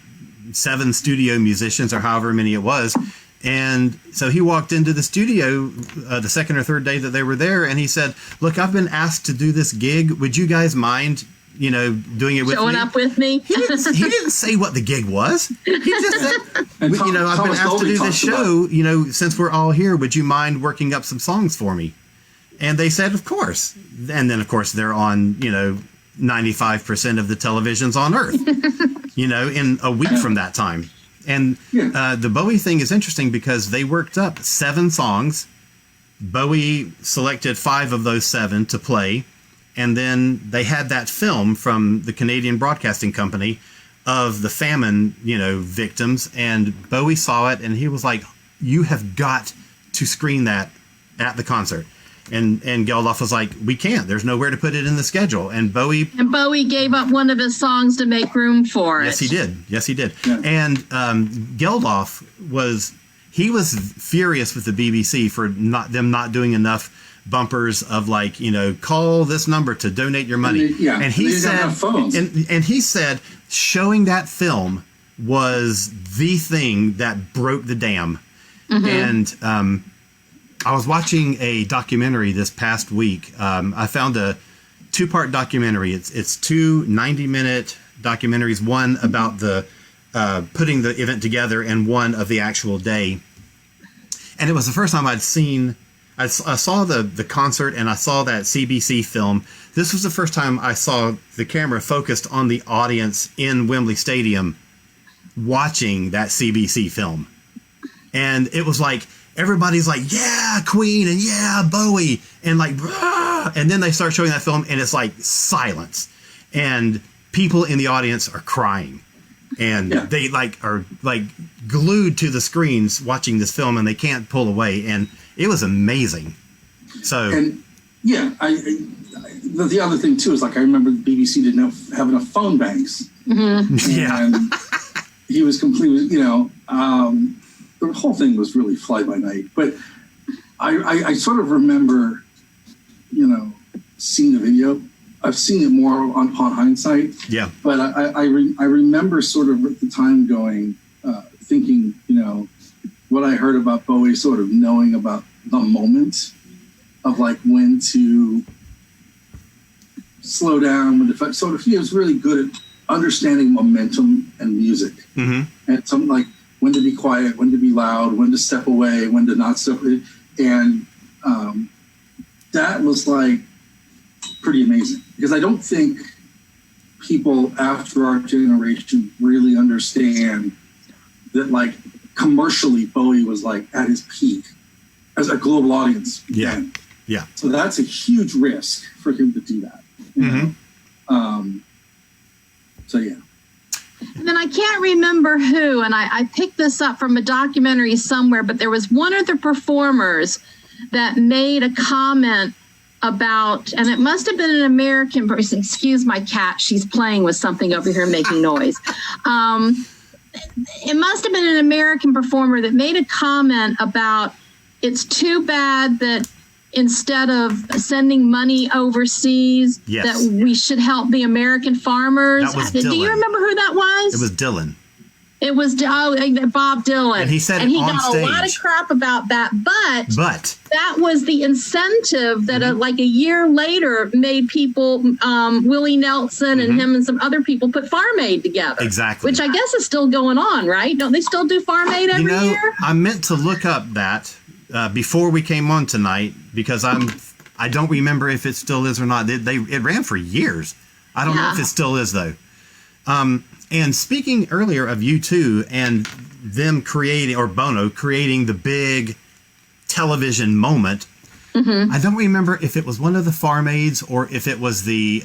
7 studio musicians or however many it was. And so he walked into the studio the second or third day that they were there. And he said, look, I've been asked to do this gig. Would you guys mind, you know, doing it with me? Showing up with me. He didn't say what the gig was. He just said, And you know, I've been Thomas asked to Dolby do this talks show, you know, since we're all here, would you mind working up some songs for me? And they said, of course. And then, of course, they're on, you know, 95% of the televisions on Earth, you know, in a week from that time. And the Bowie thing is interesting because they worked up 7 songs. Bowie selected 5 of those 7 to play. And then they had that film from the Canadian Broadcasting Company of the famine, you know, victims. And Bowie saw it and he was like, you have got to screen that at the concert. And Geldof was like, we can't. There's nowhere to put it in the schedule. And Bowie gave up one of his songs to make room for it. Yes, he did. Yes, he did. Yeah. And Geldof was furious with the BBC for not doing enough bumpers of like, you know, call this number to donate your money. And he said, and he said, showing that film was the thing that broke the dam. And I was watching a documentary this past week. I found a 2-part documentary. It's 2 90-minute documentaries, one about the putting the event together and one of the actual day. And it was the first time I saw the concert and I saw that CBC film. This was the first time I saw the camera focused on the audience in Wembley Stadium watching that CBC film. And it was like, everybody's like, yeah, Queen, and yeah, Bowie, and like, and then they start showing that film, and it's like silence, and people in the audience are crying, and they like are like glued to the screens watching this film, and they can't pull away, and it was amazing. So, and the other thing too is like I remember the BBC didn't have enough phone banks, and he was completely, you know. The whole thing was really fly by night, but I sort of remember, you know, seeing the video. I've seen it more upon hindsight. Yeah. But I remember sort of at the time going, thinking, you know, what I heard about Bowie, sort of knowing about the moment of like when to slow down, when to sort of, he was really good at understanding momentum and music, and something like when to be quiet, when to be loud, when to step away, when to not step away. And that was like pretty amazing because I don't think people after our generation really understand that like commercially Bowie was like at his peak as a global audience. Yeah. Yeah. So that's a huge risk for him to do that. You know? So yeah. And then I can't remember who, and I picked this up from a documentary somewhere, but there was one of the performers that made a comment about, and it must have been an American person. Excuse my cat, she's playing with something over here making noise. It must have been an American performer that made a comment about it's too bad that instead of sending money overseas, that we should help the American farmers. That was Dylan. Do you remember who that was? It was Dylan. It was Bob Dylan. And he said and he on got stage. a lot of crap about that, but that was the incentive that like a year later made people, Willie Nelson and him and some other people put Farm Aid together. Exactly. Which I guess is still going on, right? Don't they still do Farm Aid every year? I meant to look up that before we came on tonight because I'm I don't remember if it still is or not. It ran for years. I don't know if it still is, though. And speaking earlier of U2 and them creating, or Bono creating the big television moment, I don't remember if it was one of the Farm Aids or if it was the,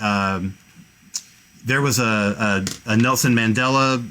there was a Nelson Mandela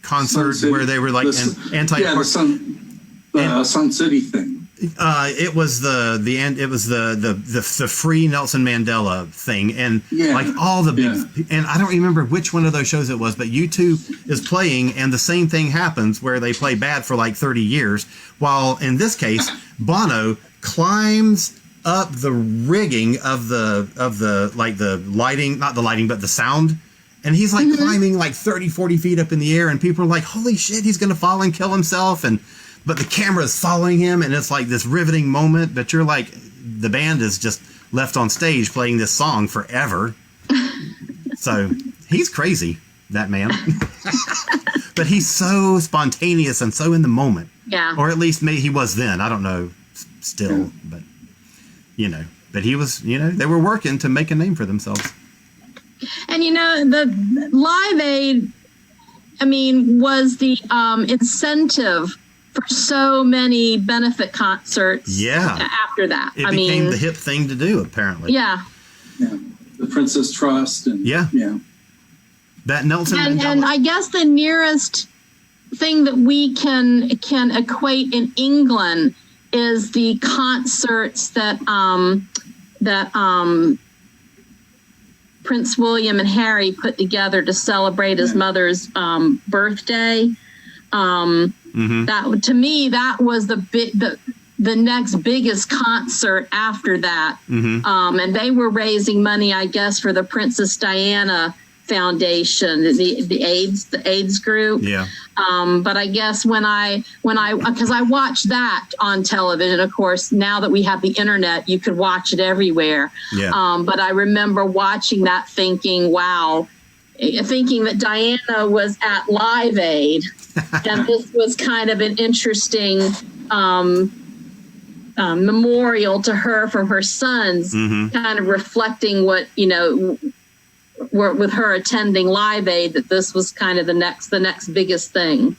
concert where they were like anti. Yeah, the Sun City thing. It was the free Nelson Mandela thing, and like all the big, and I don't remember which one of those shows it was, but U2 is playing, and the same thing happens where they play bad for like 30 years, while in this case Bono climbs up the rigging of the like the lighting, not the lighting, but the sound. And he's like climbing like 30, 40 feet up in the air, and people are like, holy shit, he's going to fall and kill himself. But the camera is following him, and it's like this riveting moment. But you're like, the band is just left on stage playing this song forever. So he's crazy, that man. But he's so spontaneous and so in the moment. Yeah. Or at least maybe he was then. I don't know still. But, but he was, they were working to make a name for themselves. And, the Live Aid, was the incentive for so many benefit concerts after that. It became the hip thing to do, apparently. Yeah. Yeah. The Princess Trust. And, yeah. That Nelson Mandela. And I guess the nearest thing that we can equate in England is the concerts that Prince William and Harry put together to celebrate his mother's birthday. That, to me, that was the next biggest concert after that. And they were raising money, I guess, for the Princess Diana Foundation, the AIDS group. Yeah. But I guess because I watched that on television, of course, now that we have the internet, you could watch it everywhere. Yeah. But I remember watching that thinking that Diana was at Live Aid, and this was kind of an interesting memorial to her from her sons, kind of reflecting what, with her attending Live Aid, that this was kind of the next biggest thing.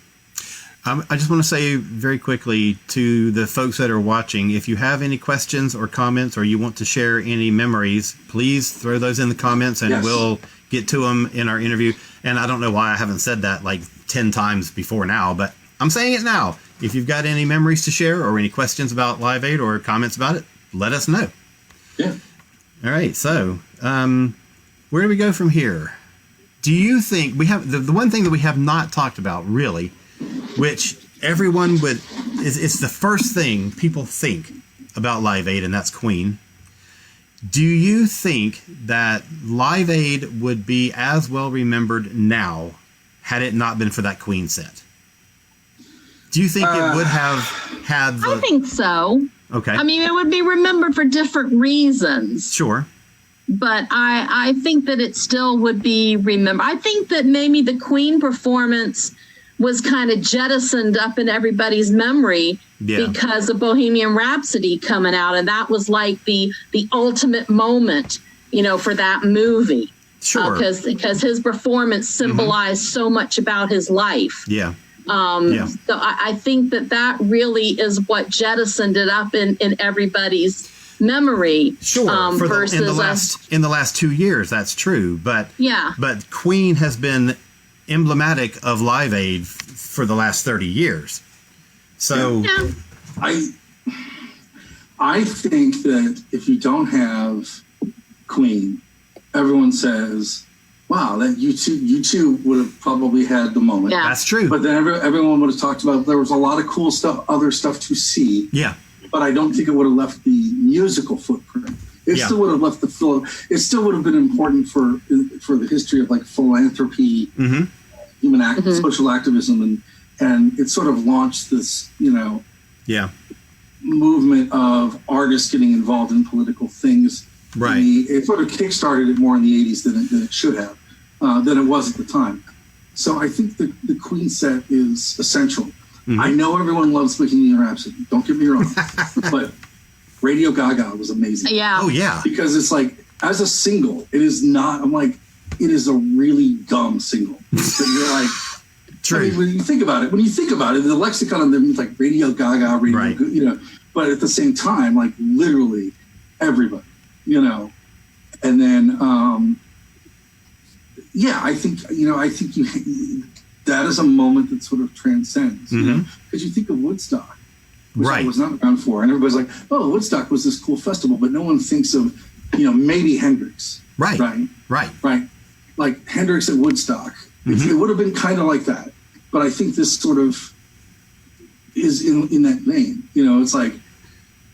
I just want to say very quickly to the folks that are watching, if you have any questions or comments, or you want to share any memories, please throw those in the comments, and we'll get to them in our interview. And I don't know why I haven't said that like 10 times before now, but I'm saying it now. If you've got any memories to share or any questions about Live Aid or comments about it, let us know. Yeah. All right. So, where do we go from here? Do you think we have the one thing that we have not talked about really, which everyone it's the first thing people think about Live Aid, and that's Queen. Do you think that Live Aid would be as well remembered now had it not been for that Queen set? Do you think it would have had I think so. Okay. It would be remembered for different reasons. Sure. But I think that it still would be remembered. I think that maybe the Queen performance was kind of jettisoned up in everybody's memory because of Bohemian Rhapsody coming out. And that was like the ultimate moment, for that movie. Sure. Because his performance symbolized so much about his life. Yeah. So I think that really is what jettisoned it up in everybody's memory. Sure. In the last 2 years, that's true. But but Queen has been emblematic of Live Aid for the last 30 years. So I think that if you don't have Queen, everyone says, wow, that U2 would have probably had the moment. Yeah. That's true. But then everyone would have talked about there was a lot of cool stuff, other stuff to see. Yeah. But I don't think it would have left the musical footprint. It still would have left the flow. It still would have been important for the history of like philanthropy, human social activism, and it sort of launched this, movement of artists getting involved in political things. Right. It sort of kickstarted it more in the 80s than it should have, than it was at the time. So I think the Queen set is essential. I know everyone loves Bohemian Rhapsody. Don't get me wrong, but Radio Gaga was amazing. Yeah. Oh yeah. Because it's like, as a single, it is not, I'm like, it is a really dumb single. That you're like, True. I mean, when you think about it, the lexicon of them is like Radio Gaga, Radio, Right. you know, but at the same time, like literally everybody, you know, and then, yeah, I think that is a moment that sort of transcends, you know, because you think of Woodstock, which I was not around for, and everybody's like, oh, Woodstock was this cool festival, but no one thinks of, you know, maybe Hendrix. Right. Like Hendrix at Woodstock. It would have been kind of like that. But I think this sort of is in that vein. You know, it's like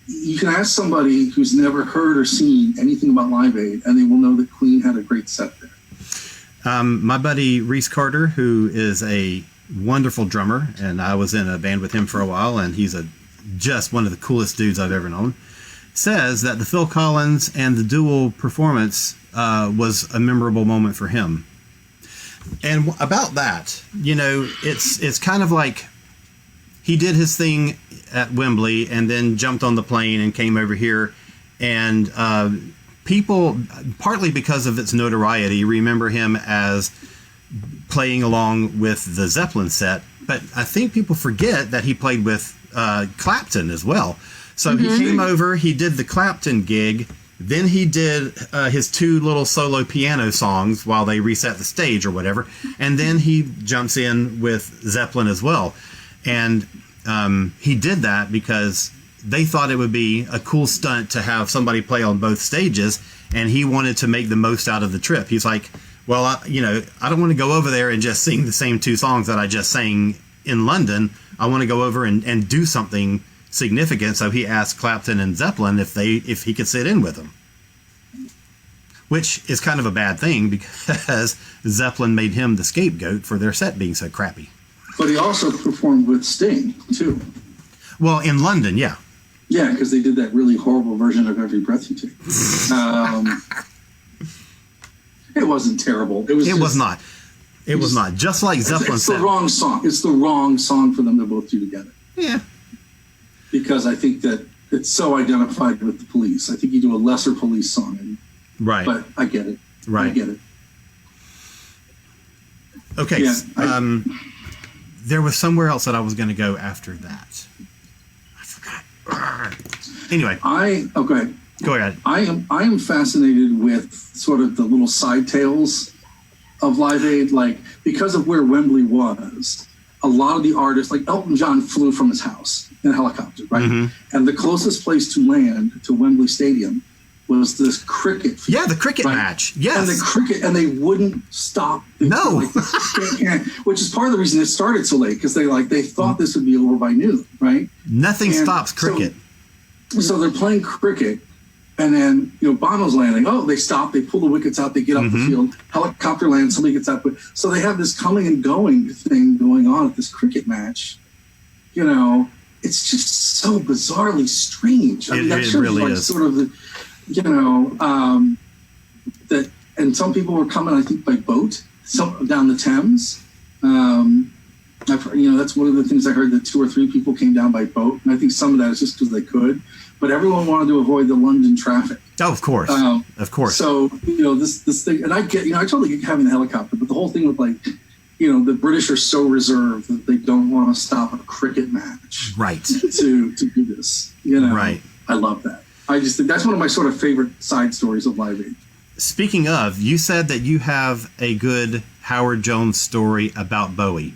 you can ask somebody who's never heard or seen anything about Live Aid, and they will know that Queen had a great set there. My buddy Reese Carter, who is a wonderful drummer, and I was in a band with him for a while, and he's just one of the coolest dudes I've ever known, says that the Phil Collins and the dual performance was a memorable moment for him. And about that, you know, it's kind of like he did his thing at Wembley and then jumped on the plane and came over here, and people, partly because of its notoriety, remember him as playing along with the Zeppelin set, but I think people forget that he played with Clapton as well. So he came over, he did the Clapton gig, then he did his 2 little solo piano songs while they reset the stage or whatever, and then he jumps in with Zeppelin as well. And he did that because they thought it would be a cool stunt to have somebody play on both stages, and he wanted to make the most out of the trip. He's like, well, I don't want to go over there and just sing the same 2 songs that I just sang in London. I want to go over and do something significant. So he asked Clapton and Zeppelin if he could sit in with them, which is kind of a bad thing because Zeppelin made him the scapegoat for their set being so crappy. But he also performed with Sting too. Well, in London, yeah. Yeah, because they did that really horrible version of Every Breath You Take. It wasn't terrible. It was not. It was not. Just like Zeppelin said. It's the wrong song. It's the wrong song for them to both do together. Yeah. Because I think that it's so identified with the Police. I think you do a lesser Police song. Right. But I get it. Right. I get it. Okay. Yeah, there was somewhere else that I was going to go after that. I forgot. Anyway. Okay. Go ahead. I am fascinated with sort of the little side tales of Live Aid, like because of where Wembley was. A lot of the artists, like Elton John, flew from his house in a helicopter, right? And the closest place to land to Wembley Stadium was this cricket field. Yeah, the cricket match. Yes. And they wouldn't stop. No. Which is part of the reason it started so late, because they thought this would be over by noon, right? Nothing stops cricket. So they're playing cricket, and then, Bono's landing. Oh, they stop. They pull the wickets out. They get up the field. Helicopter lands. Somebody gets up. So they have this coming and going thing going on at this cricket match. It's just so bizarrely strange. I mean, that shows really is. Sort of the, that, and some people were coming, I think, by boat, down the Thames. I've heard, that's one of the things I heard, that 2 or 3 people came down by boat, and I think some of that is just because they could. But everyone wanted to avoid the London traffic. Oh, of course, of course. So this thing, and I totally get having the helicopter, but the whole thing with the British are so reserved that they don't want to stop a cricket match, right? To do this, right? I love that. I just think that's one of my sort of favorite side stories of Live Aid. Speaking of, you said that you have a good Howard Jones story about Bowie.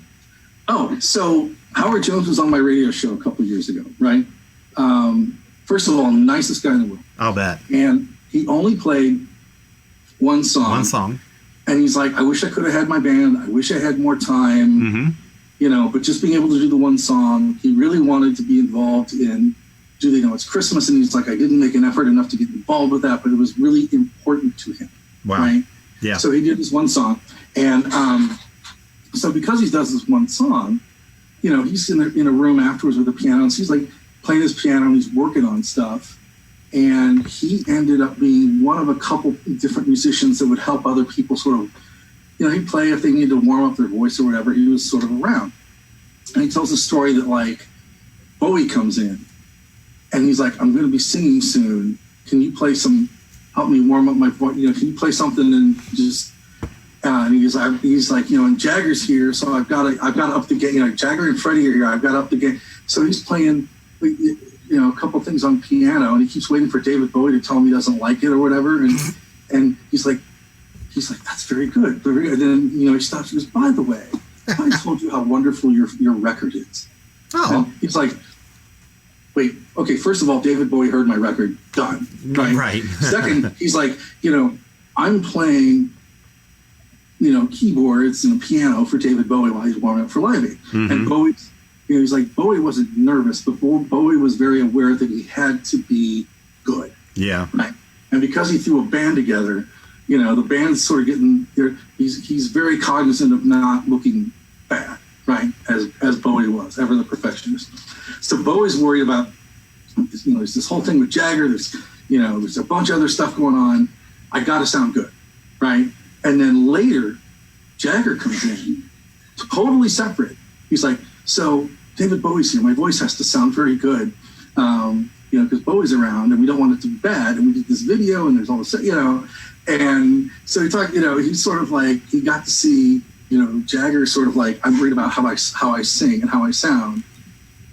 Oh, so Howard Jones was on my radio show a couple of years ago, right? First of all, nicest guy in the world. I'll bet. And he only played one song. One song. And he's like, I wish I could have had my band. I wish I had more time. But just being able to do the one song, he really wanted to be involved in Do They Know It's Christmas? And he's like, I didn't make an effort enough to get involved with that, but it was really important to him. Wow. Right? Yeah. So he did this one song. And so because he does this one song, he's in a room afterwards with a piano. And so he's like playing his piano and he's working on stuff. And he ended up being one of a couple different musicians that would help other people sort of, he'd play if they needed to warm up their voice or whatever. He was sort of around. And he tells a story that Bowie comes in and he's like, I'm going to be singing soon. Can you play help me warm up my voice? Can you play something and just, and he's like, and Jagger's here, so I've got to up the game. Jagger and Freddie are here. I've got to up the game. So he's playing, a couple things on piano, and he keeps waiting for David Bowie to tell him he doesn't like it or whatever. And he's like, that's very good. Very good. And then, he stops and goes, by the way, I told you how wonderful your record is. Oh. And he's like, wait, okay, first of all, David Bowie heard my record, done. Right. Second, he's like, I'm playing, keyboards and a piano for David Bowie while he's warming up for Levy. Mm-hmm. And Bowie, he's like, Bowie wasn't nervous, but Bowie was very aware that he had to be good. Yeah. Right. And because he threw a band together, the band's sort of getting there. He's very cognizant of not looking bad, right? As Bowie was, ever the perfectionist. So Bowie's worried about, there's this whole thing with Jagger. There's a bunch of other stuff going on. I got to sound good, right? And then later, Jagger comes in, totally separate. He's like, so David Bowie's here. My voice has to sound very good, because Bowie's around, and we don't want it to be bad. And we did this video, and there's all this, And so he talked, he's sort of like, he got to see, Jagger sort of like, I'm worried about how I sing and how I sound,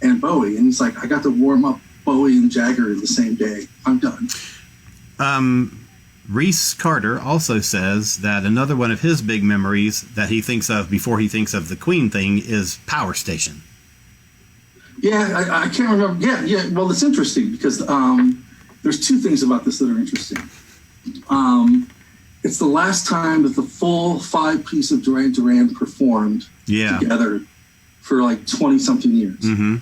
and Bowie. And he's like, I got to warm up Bowie and Jagger the same day. I'm done. Reese Carter also says that another one of his big memories that he thinks of before he thinks of the Queen thing is Power Station. Yeah, I can't remember. Yeah. Well, it's interesting because there's two things about this that are interesting. It's the last time that the full 5-piece of Duran Duran performed together for like 20-something years. Mm-hmm.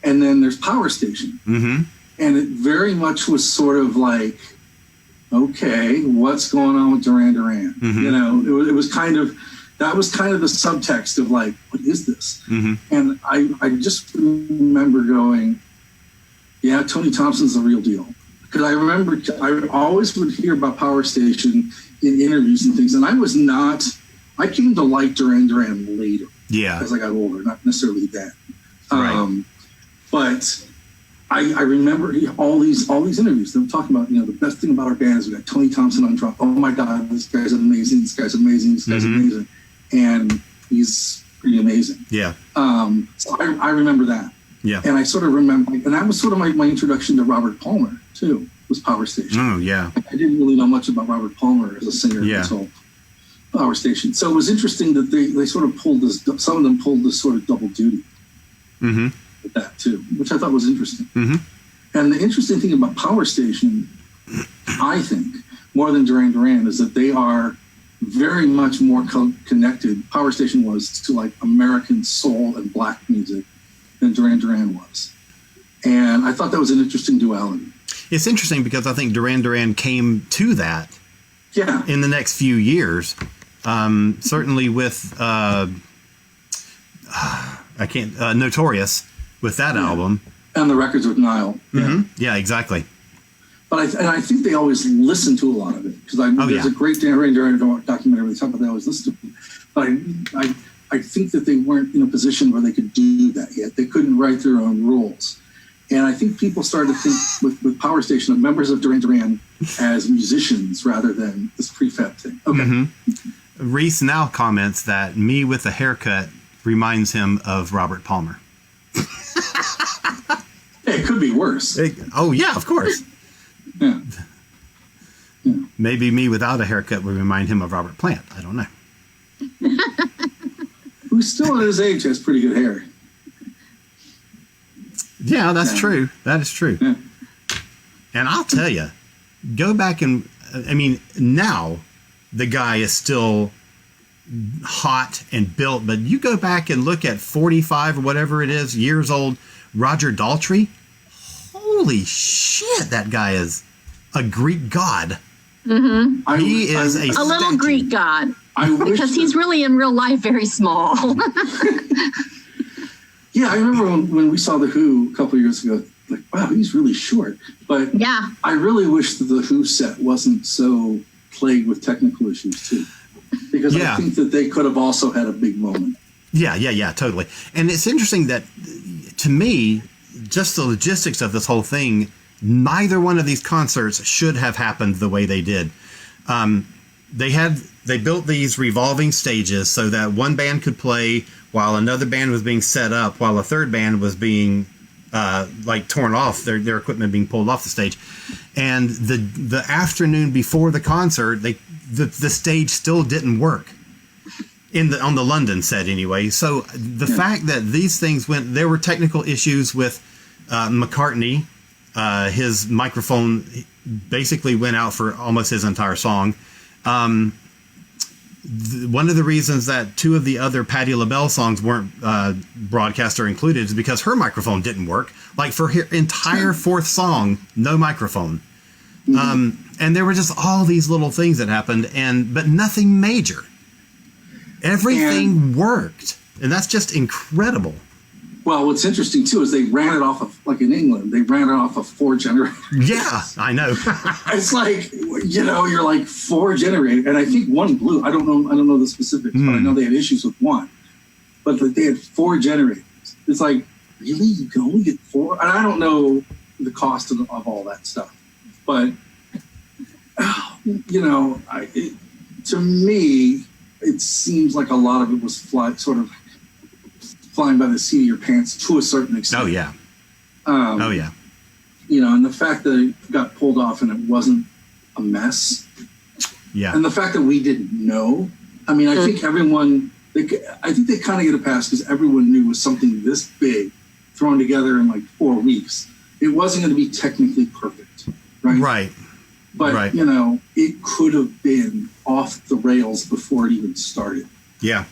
And then there's Power Station. Mm-hmm. And it very much was sort of like, okay, what's going on with Duran Duran? Mm-hmm. It was kind of, that was kind of the subtext of like, what is this? Mm-hmm. And I just remember going, yeah, Tony Thompson's the real deal. Because I remember I always would hear about Power Station in interviews and things. And I came to like Duran Duran later. Yeah. As I got older, not necessarily then. Right. But I remember all these interviews. They were talking about, the best thing about our band is we got Tony Thompson on drum. Oh my God, this guy's amazing. This guy's amazing. This guy's mm-hmm. amazing. And he's pretty amazing. Yeah. So I remember that. Yeah. And I sort of remember, and that was sort of my introduction to Robert Palmer too, was Power Station. Oh yeah. I didn't really know much about Robert Palmer as a singer until Power Station. So it was interesting that they sort of pulled this, some of them pulled this sort of double duty. Mm-hmm. With that too, which I thought was interesting. Mm-hmm. And the interesting thing about Power Station, I think, more than Duran Duran, is that they are very much more connected. Power Station was to like American soul and black music than Duran Duran was. And I thought that was an interesting duality. It's interesting because I think Duran Duran came to that in the next few years. Certainly with Notorious. With that album. And the records with Nile. Mm-hmm. Yeah, exactly. But I think they always listen to a lot of it. Because there's a great Duran Duran documentary where they talk about they always listen to it. But I think that they weren't in a position where they could do that yet. They couldn't write their own rules. And I think people started to think with Power Station of members of Duran Duran as musicians rather than this prefab thing. Okay. Mm-hmm. Reese now comments that me with a haircut reminds him of Robert Palmer. It could be worse. Of course. Yeah. Maybe me without a haircut would remind him of Robert Plant. I don't know. Who still at his age has pretty good hair. Yeah, that's true. That is true. Yeah. And I'll tell you, go back and, now the guy is still hot and built, but you go back and look at 45 or whatever it is, years old, Roger Daltrey. Holy shit, that guy is a Greek god. Mm-hmm. He is a little Greek god. Because he's really in real life very small. Yeah, I remember when we saw The Who a couple of years ago, like, wow, he's really short. But I really wish that The Who set wasn't so plagued with technical issues too. Because I think that they could have also had a big moment. Yeah, totally. And it's interesting that, to me, just the logistics of this whole thing, neither one of these concerts should have happened the way they did. They built these revolving stages so that one band could play while another band was being set up, while a third band was being torn off, their equipment being pulled off the stage. And the afternoon before the concert, the stage still didn't work on the London set anyway. So the fact that these things there were technical issues with McCartney. His microphone basically went out for almost his entire song. One of the reasons that two of the other Patti LaBelle songs weren't broadcast or included is because her microphone didn't work. Like for her entire fourth song, no microphone. And there were just all these little things that happened, but nothing major. Everything worked, and that's just incredible. Well, what's interesting too is they ran it off of, like in England, they ran it off of 4 generators. Yeah, I know. It's like, you're like 4 generators, and I think one blew. I don't know the specifics, but I know they had issues with one. But they had 4 generators. It's like, really, you can only get 4? And I don't know the cost of all that stuff, but to me, it seems like a lot of it was flying by the seat of your pants to a certain extent. Oh, yeah. And the fact that it got pulled off and it wasn't a mess. Yeah. And the fact that we didn't know. I mean, I think I think they kind of get a pass because everyone knew it was something this big thrown together in like 4 weeks. It wasn't going to be technically perfect, right? Right. But, it could have been off the rails before it even started. Yeah.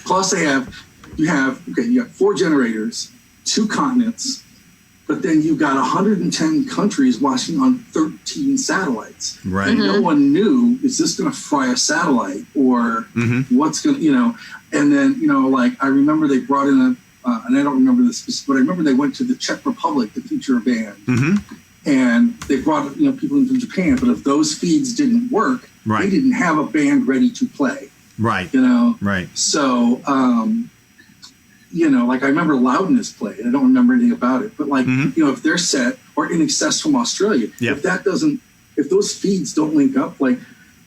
Plus you have 4 generators, 2 continents, but then you got 110 countries watching on 13 satellites. Right. And no one knew, is this going to fry a satellite or what's going to, and then, like I remember they brought in and I don't remember this, but I remember they went to the Czech Republic to feature a band. And they brought, people in from Japan, but if those feeds didn't work, they didn't have a band ready to play. Right. Right. So, like I remember Loudness played. I don't remember anything about it, but like, if they're set or In Excess from Australia, if those feeds don't link up, like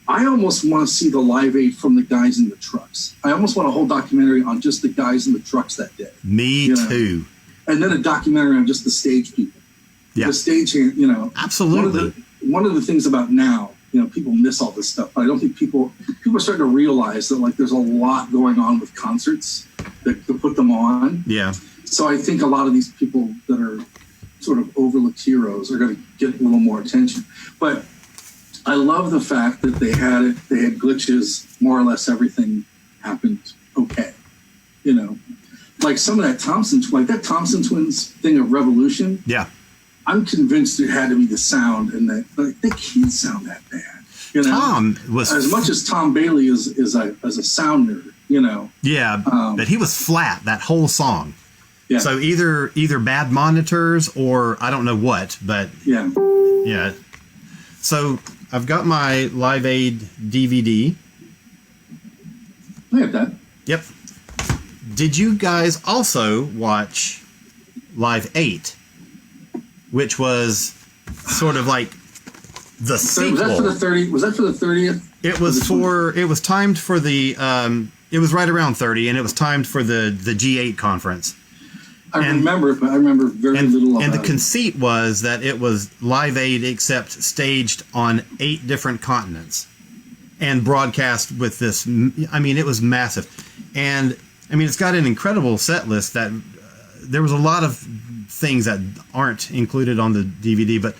I almost want to see the Live Aid from the guys in the trucks. I almost want a whole documentary on just the guys in the trucks that day. Me too. And then a documentary on just the stage people. Yeah. The stage, absolutely. One of the things about now, people miss all this stuff, but I don't think people are starting to realize that like there's a lot going on with concerts that to put them on. Yeah. So I think a lot of these people that are sort of overlooked heroes are going to get a little more attention. But I love the fact that they had glitches, more or less everything happened okay. Like some of that Thompson Twins thing of Revolution. Yeah. I'm convinced it had to be the sound, and that they can't sound that bad. Tom was as much as Tom Bailey is a sound nerd. Yeah, but he was flat that whole song. Yeah. So either bad monitors or I don't know what, but yeah. So I've got my Live Aid DVD. I have that. Yep. Did you guys also watch Live 8? Which was sort of like the sequel. Was that for the 30th? Was that for the 30th? It was timed for the. It was right around 30, and it was timed for the G8 conference. I remember it, but I remember very little about it. And the conceit was that it was Live Aid except staged on 8 different continents, and broadcast with this. I mean, it was massive, and I mean, it's got an incredible set list that. There was a lot of things that aren't included on the DVD, but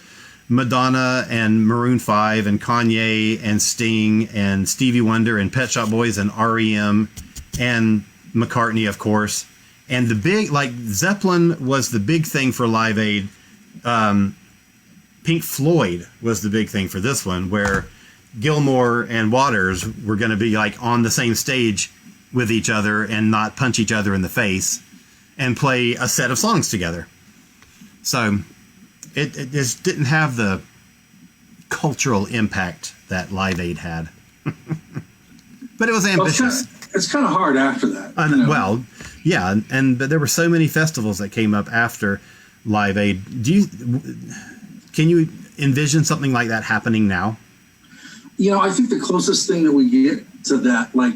Madonna and Maroon 5 and Kanye and Sting and Stevie Wonder and Pet Shop Boys and REM and McCartney, of course. And the big, like Zeppelin was the big thing for Live Aid. Pink Floyd was the big thing for this one, where Gilmour and Waters were going to be like on the same stage with each other and not punch each other in the face. And play a set of songs together. So it just didn't have the cultural impact that Live Aid had. But it was ambitious. It's kind of hard after that. Well, yeah, but there were so many festivals that came up after. Live Aid. Can you envision something like that happening now? I think the closest thing that we get to that, like,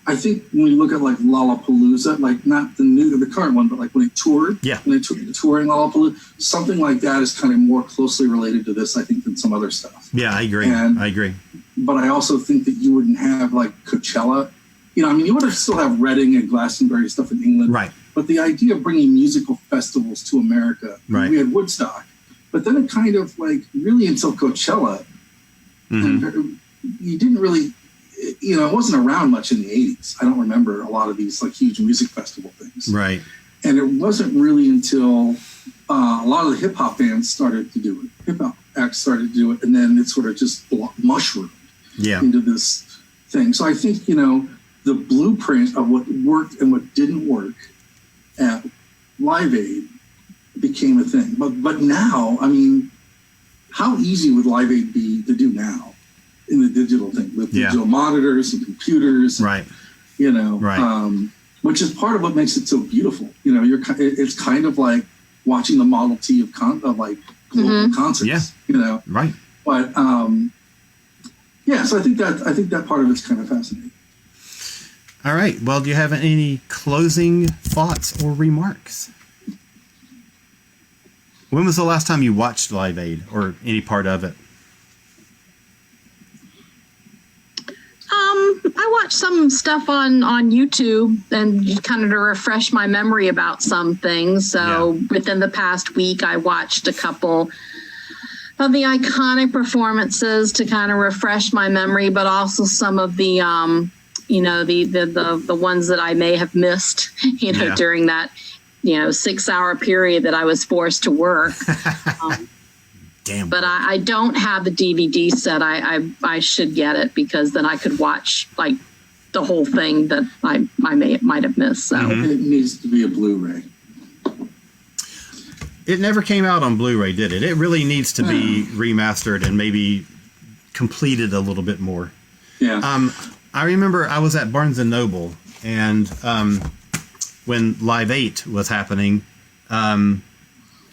I think when we look at like Lollapalooza, like not the current one, but like when it toured, when they took touring Lollapalooza, something like that is kind of more closely related to this, I think, than some other stuff. Yeah, I agree. But I also think that you wouldn't have like Coachella. You would still have Reading and Glastonbury and stuff in England. Right. But the idea of bringing musical festivals to America, we had Woodstock, but then it kind of like really until Coachella, and you didn't really, it wasn't around much in the 80s. I don't remember a lot of these like huge music festival things. Right. And it wasn't really until a lot of the hip hop bands started to do it. Hip hop acts started to do it. And then it sort of just mushroomed into this thing. So I think, the blueprint of what worked and what didn't work at Live Aid became a thing. But now, how easy would Live Aid be to do now in the digital thing with digital monitors and computers? Right. Which is part of what makes it so beautiful. It's kind of like watching the Model T of global concerts. Yeah. Right. But so I think that part of it's kind of fascinating. All right. Well, do you have any closing thoughts or remarks? When was the last time you watched Live Aid or any part of it? I watched some stuff on YouTube and kind of to refresh my memory about some things. So within the past week, I watched a couple of the iconic performances to kind of refresh my memory, but also some of the the ones that I may have missed, during that 6-hour period that I was forced to work. Damn. But I don't have the DVD set. I should get it because then I could watch like the whole thing that I might have missed. So it needs to be a Blu-ray. It never came out on Blu-ray, did it? It really needs to be remastered and maybe completed a little bit more. Yeah. I remember I was at Barnes & Noble and when Live 8 was happening, and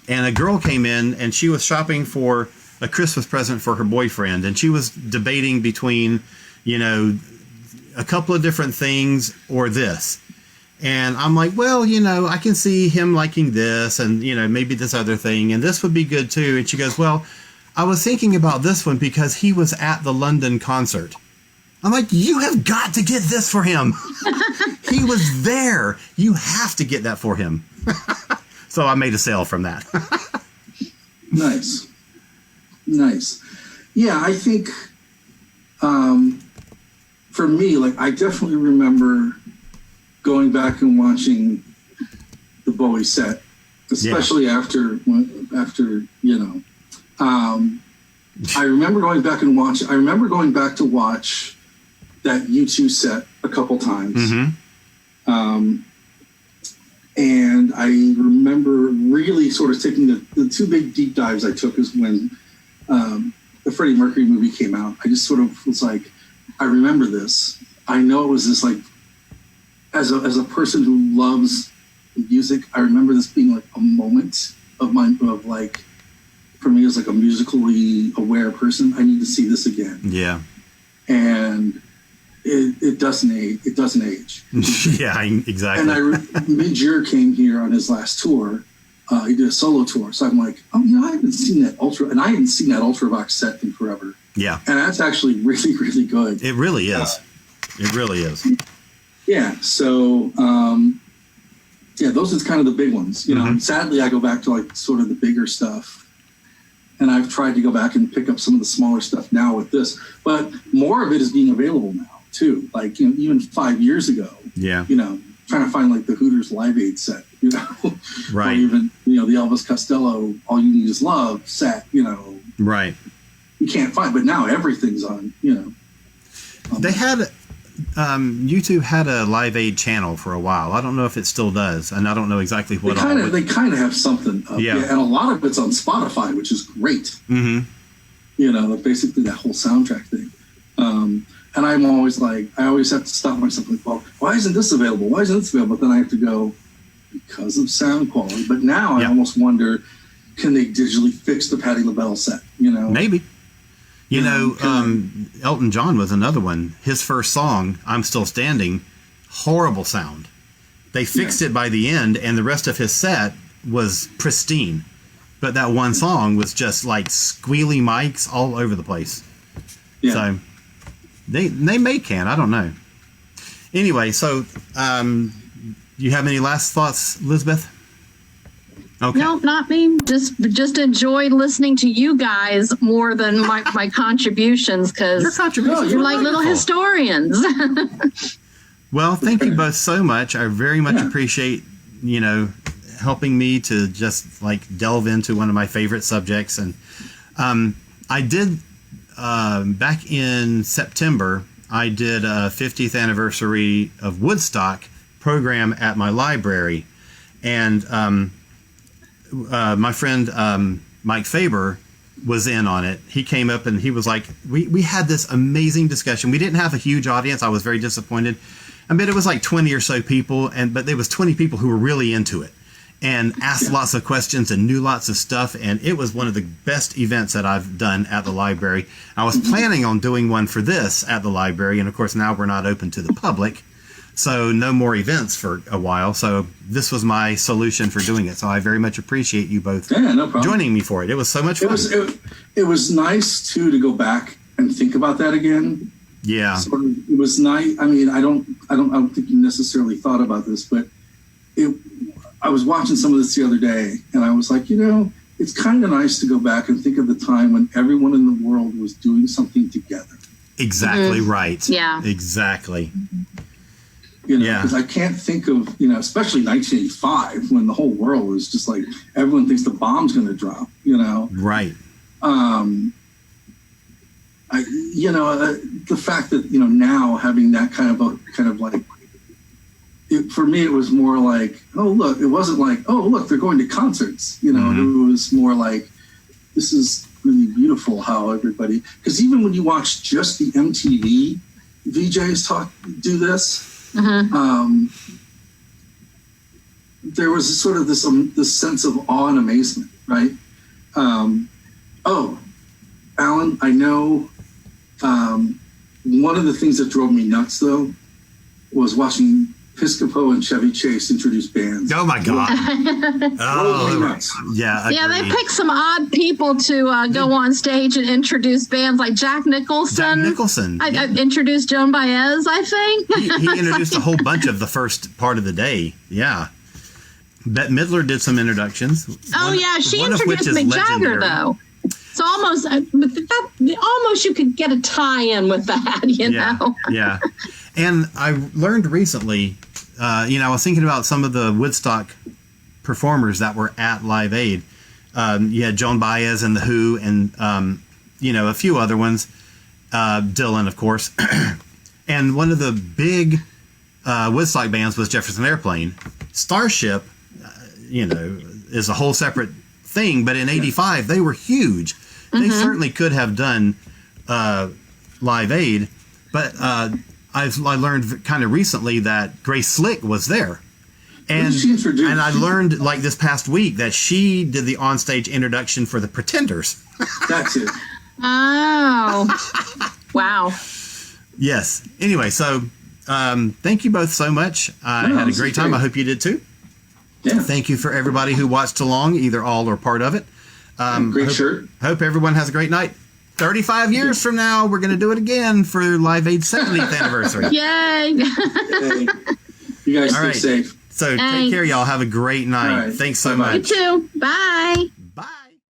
a girl came in and she was shopping for a Christmas present for her boyfriend. And she was debating between, a couple of different things or this. And I'm like, well, I can see him liking this and, maybe this other thing. And this would be good too. And she goes, well, I was thinking about this one because he was at the London concert. I'm like, you have got to get this for him. He was there. You have to get that for him. So I made a sale from that. Nice. Yeah, I think for me, like, I definitely remember going back and watching the Bowie set, especially after. I remember going back to watch that U2 set a couple times. And I remember really sort of taking the two big deep dives I took is when the Freddie Mercury movie came out. I just sort of was like, I remember this. I know it was this, like, as a person who loves music, I remember this being like a moment of like, for me as like a musically aware person, I need to see this again. Yeah. And it doesn't age. Yeah, exactly. And Midge came here on his last tour. He did a solo tour. So I'm like, I haven't seen that Ultravox set in forever. Yeah. And that's actually really, really good. It really is. It really is. Yeah. So, those are kind of the big ones. Sadly, I go back to like sort of the bigger stuff. And I've tried to go back and pick up some of the smaller stuff now with this. But more of it is being available now, too. Like, even 5 years ago. Yeah. Trying to find like the Hooters Live Aid set, Right. Or even, the Elvis Costello All You Need Is Love set, Right. You can't find, but now everything's on, They had, YouTube had a Live Aid channel for a while. I don't know if it still does, and I don't know exactly what. They kind of have something up. Yeah. And a lot of it's on Spotify, which is great. Basically that whole soundtrack thing. And I'm always like, I always have to stop myself like, well, why isn't this available? Why isn't this available? But then I have to go, because of sound quality. But now I almost wonder, can they digitally fix the Patti LaBelle set? You know, maybe. Elton John was another one. His first song, "I'm Still Standing," horrible sound. They fixed it by the end, and the rest of his set was pristine. But that one song was just like squealy mics all over the place. Yeah. So they can. I don't know. Anyway, so you have any last thoughts, Lizbeth? Okay. No, not me. Just enjoyed listening to you guys more than my contributions, because you're like little historians. Well, thank you both so much. I very much appreciate, helping me to just like delve into one of my favorite subjects. And I did, back in September, I did a 50th anniversary of Woodstock program at my library. And my friend Mike Faber was in on it. He came up and he was like, we had this amazing discussion. We didn't have a huge audience. I was very disappointed. I mean, it was like 20 or so people, but there was 20 people who were really into it and asked lots of questions and knew lots of stuff. And it was one of the best events that I've done at the library. I was planning on doing one for this at the library. And of course, now we're not open to the public. So no more events for a while. So this was my solution for doing it. So I very much appreciate you both joining me for it. It was so much fun. It was nice too to go back and think about that again. Yeah. It was nice. I mean, I don't think you necessarily thought about this, but I was watching some of this the other day, and I was like, it's kind of nice to go back and think of the time when everyone in the world was doing something together. Exactly right. Yeah. Exactly. Because I can't think of, especially 1985 when the whole world was just like, everyone thinks the bomb's going to drop, Right. The fact that, now having that kind of like, for me, it was more like, oh, look, it wasn't like, oh, look, they're going to concerts, It was more like, this is really beautiful how everybody, because even when you watch just the MTV VJs do this, there was sort of this sense of awe and amazement, right? Alan, I know one of the things that drove me nuts, though, was watching Piscopo and Chevy Chase introduce bands. Oh, my God. Yeah, they picked some odd people to go on stage and introduce bands, like Jack Nicholson. I introduced Joan Baez, I think. He introduced a whole bunch of the first part of the day. Yeah. Bette Midler did some introductions. She introduced Mick Jagger, though. So almost you could get a tie-in with that, know? Yeah. And I learned recently, I was thinking about some of the Woodstock performers that were at Live Aid. You had Joan Baez and The Who and, a few other ones. Dylan, of course. And one of the big Woodstock bands was Jefferson Airplane. Starship, is a whole separate thing, but in 85 they were huge. They certainly could have done Live Aid, but I learned kind of recently that Grace Slick was there, and I learned like this past week that she did the onstage introduction for the Pretenders. That's it. Oh, wow. Yes. Anyway, so thank you both so much. I had a great time. I hope you did too. Yeah. Thank you for everybody who watched along, either all or part of it. Great shirt. Hope everyone has a great night. 35 years from now, we're going to do it again for Live Aid's 70th anniversary. Yay! You guys stay safe. So take care, y'all. Have a great night. Right. Thanks so much. You too. Bye.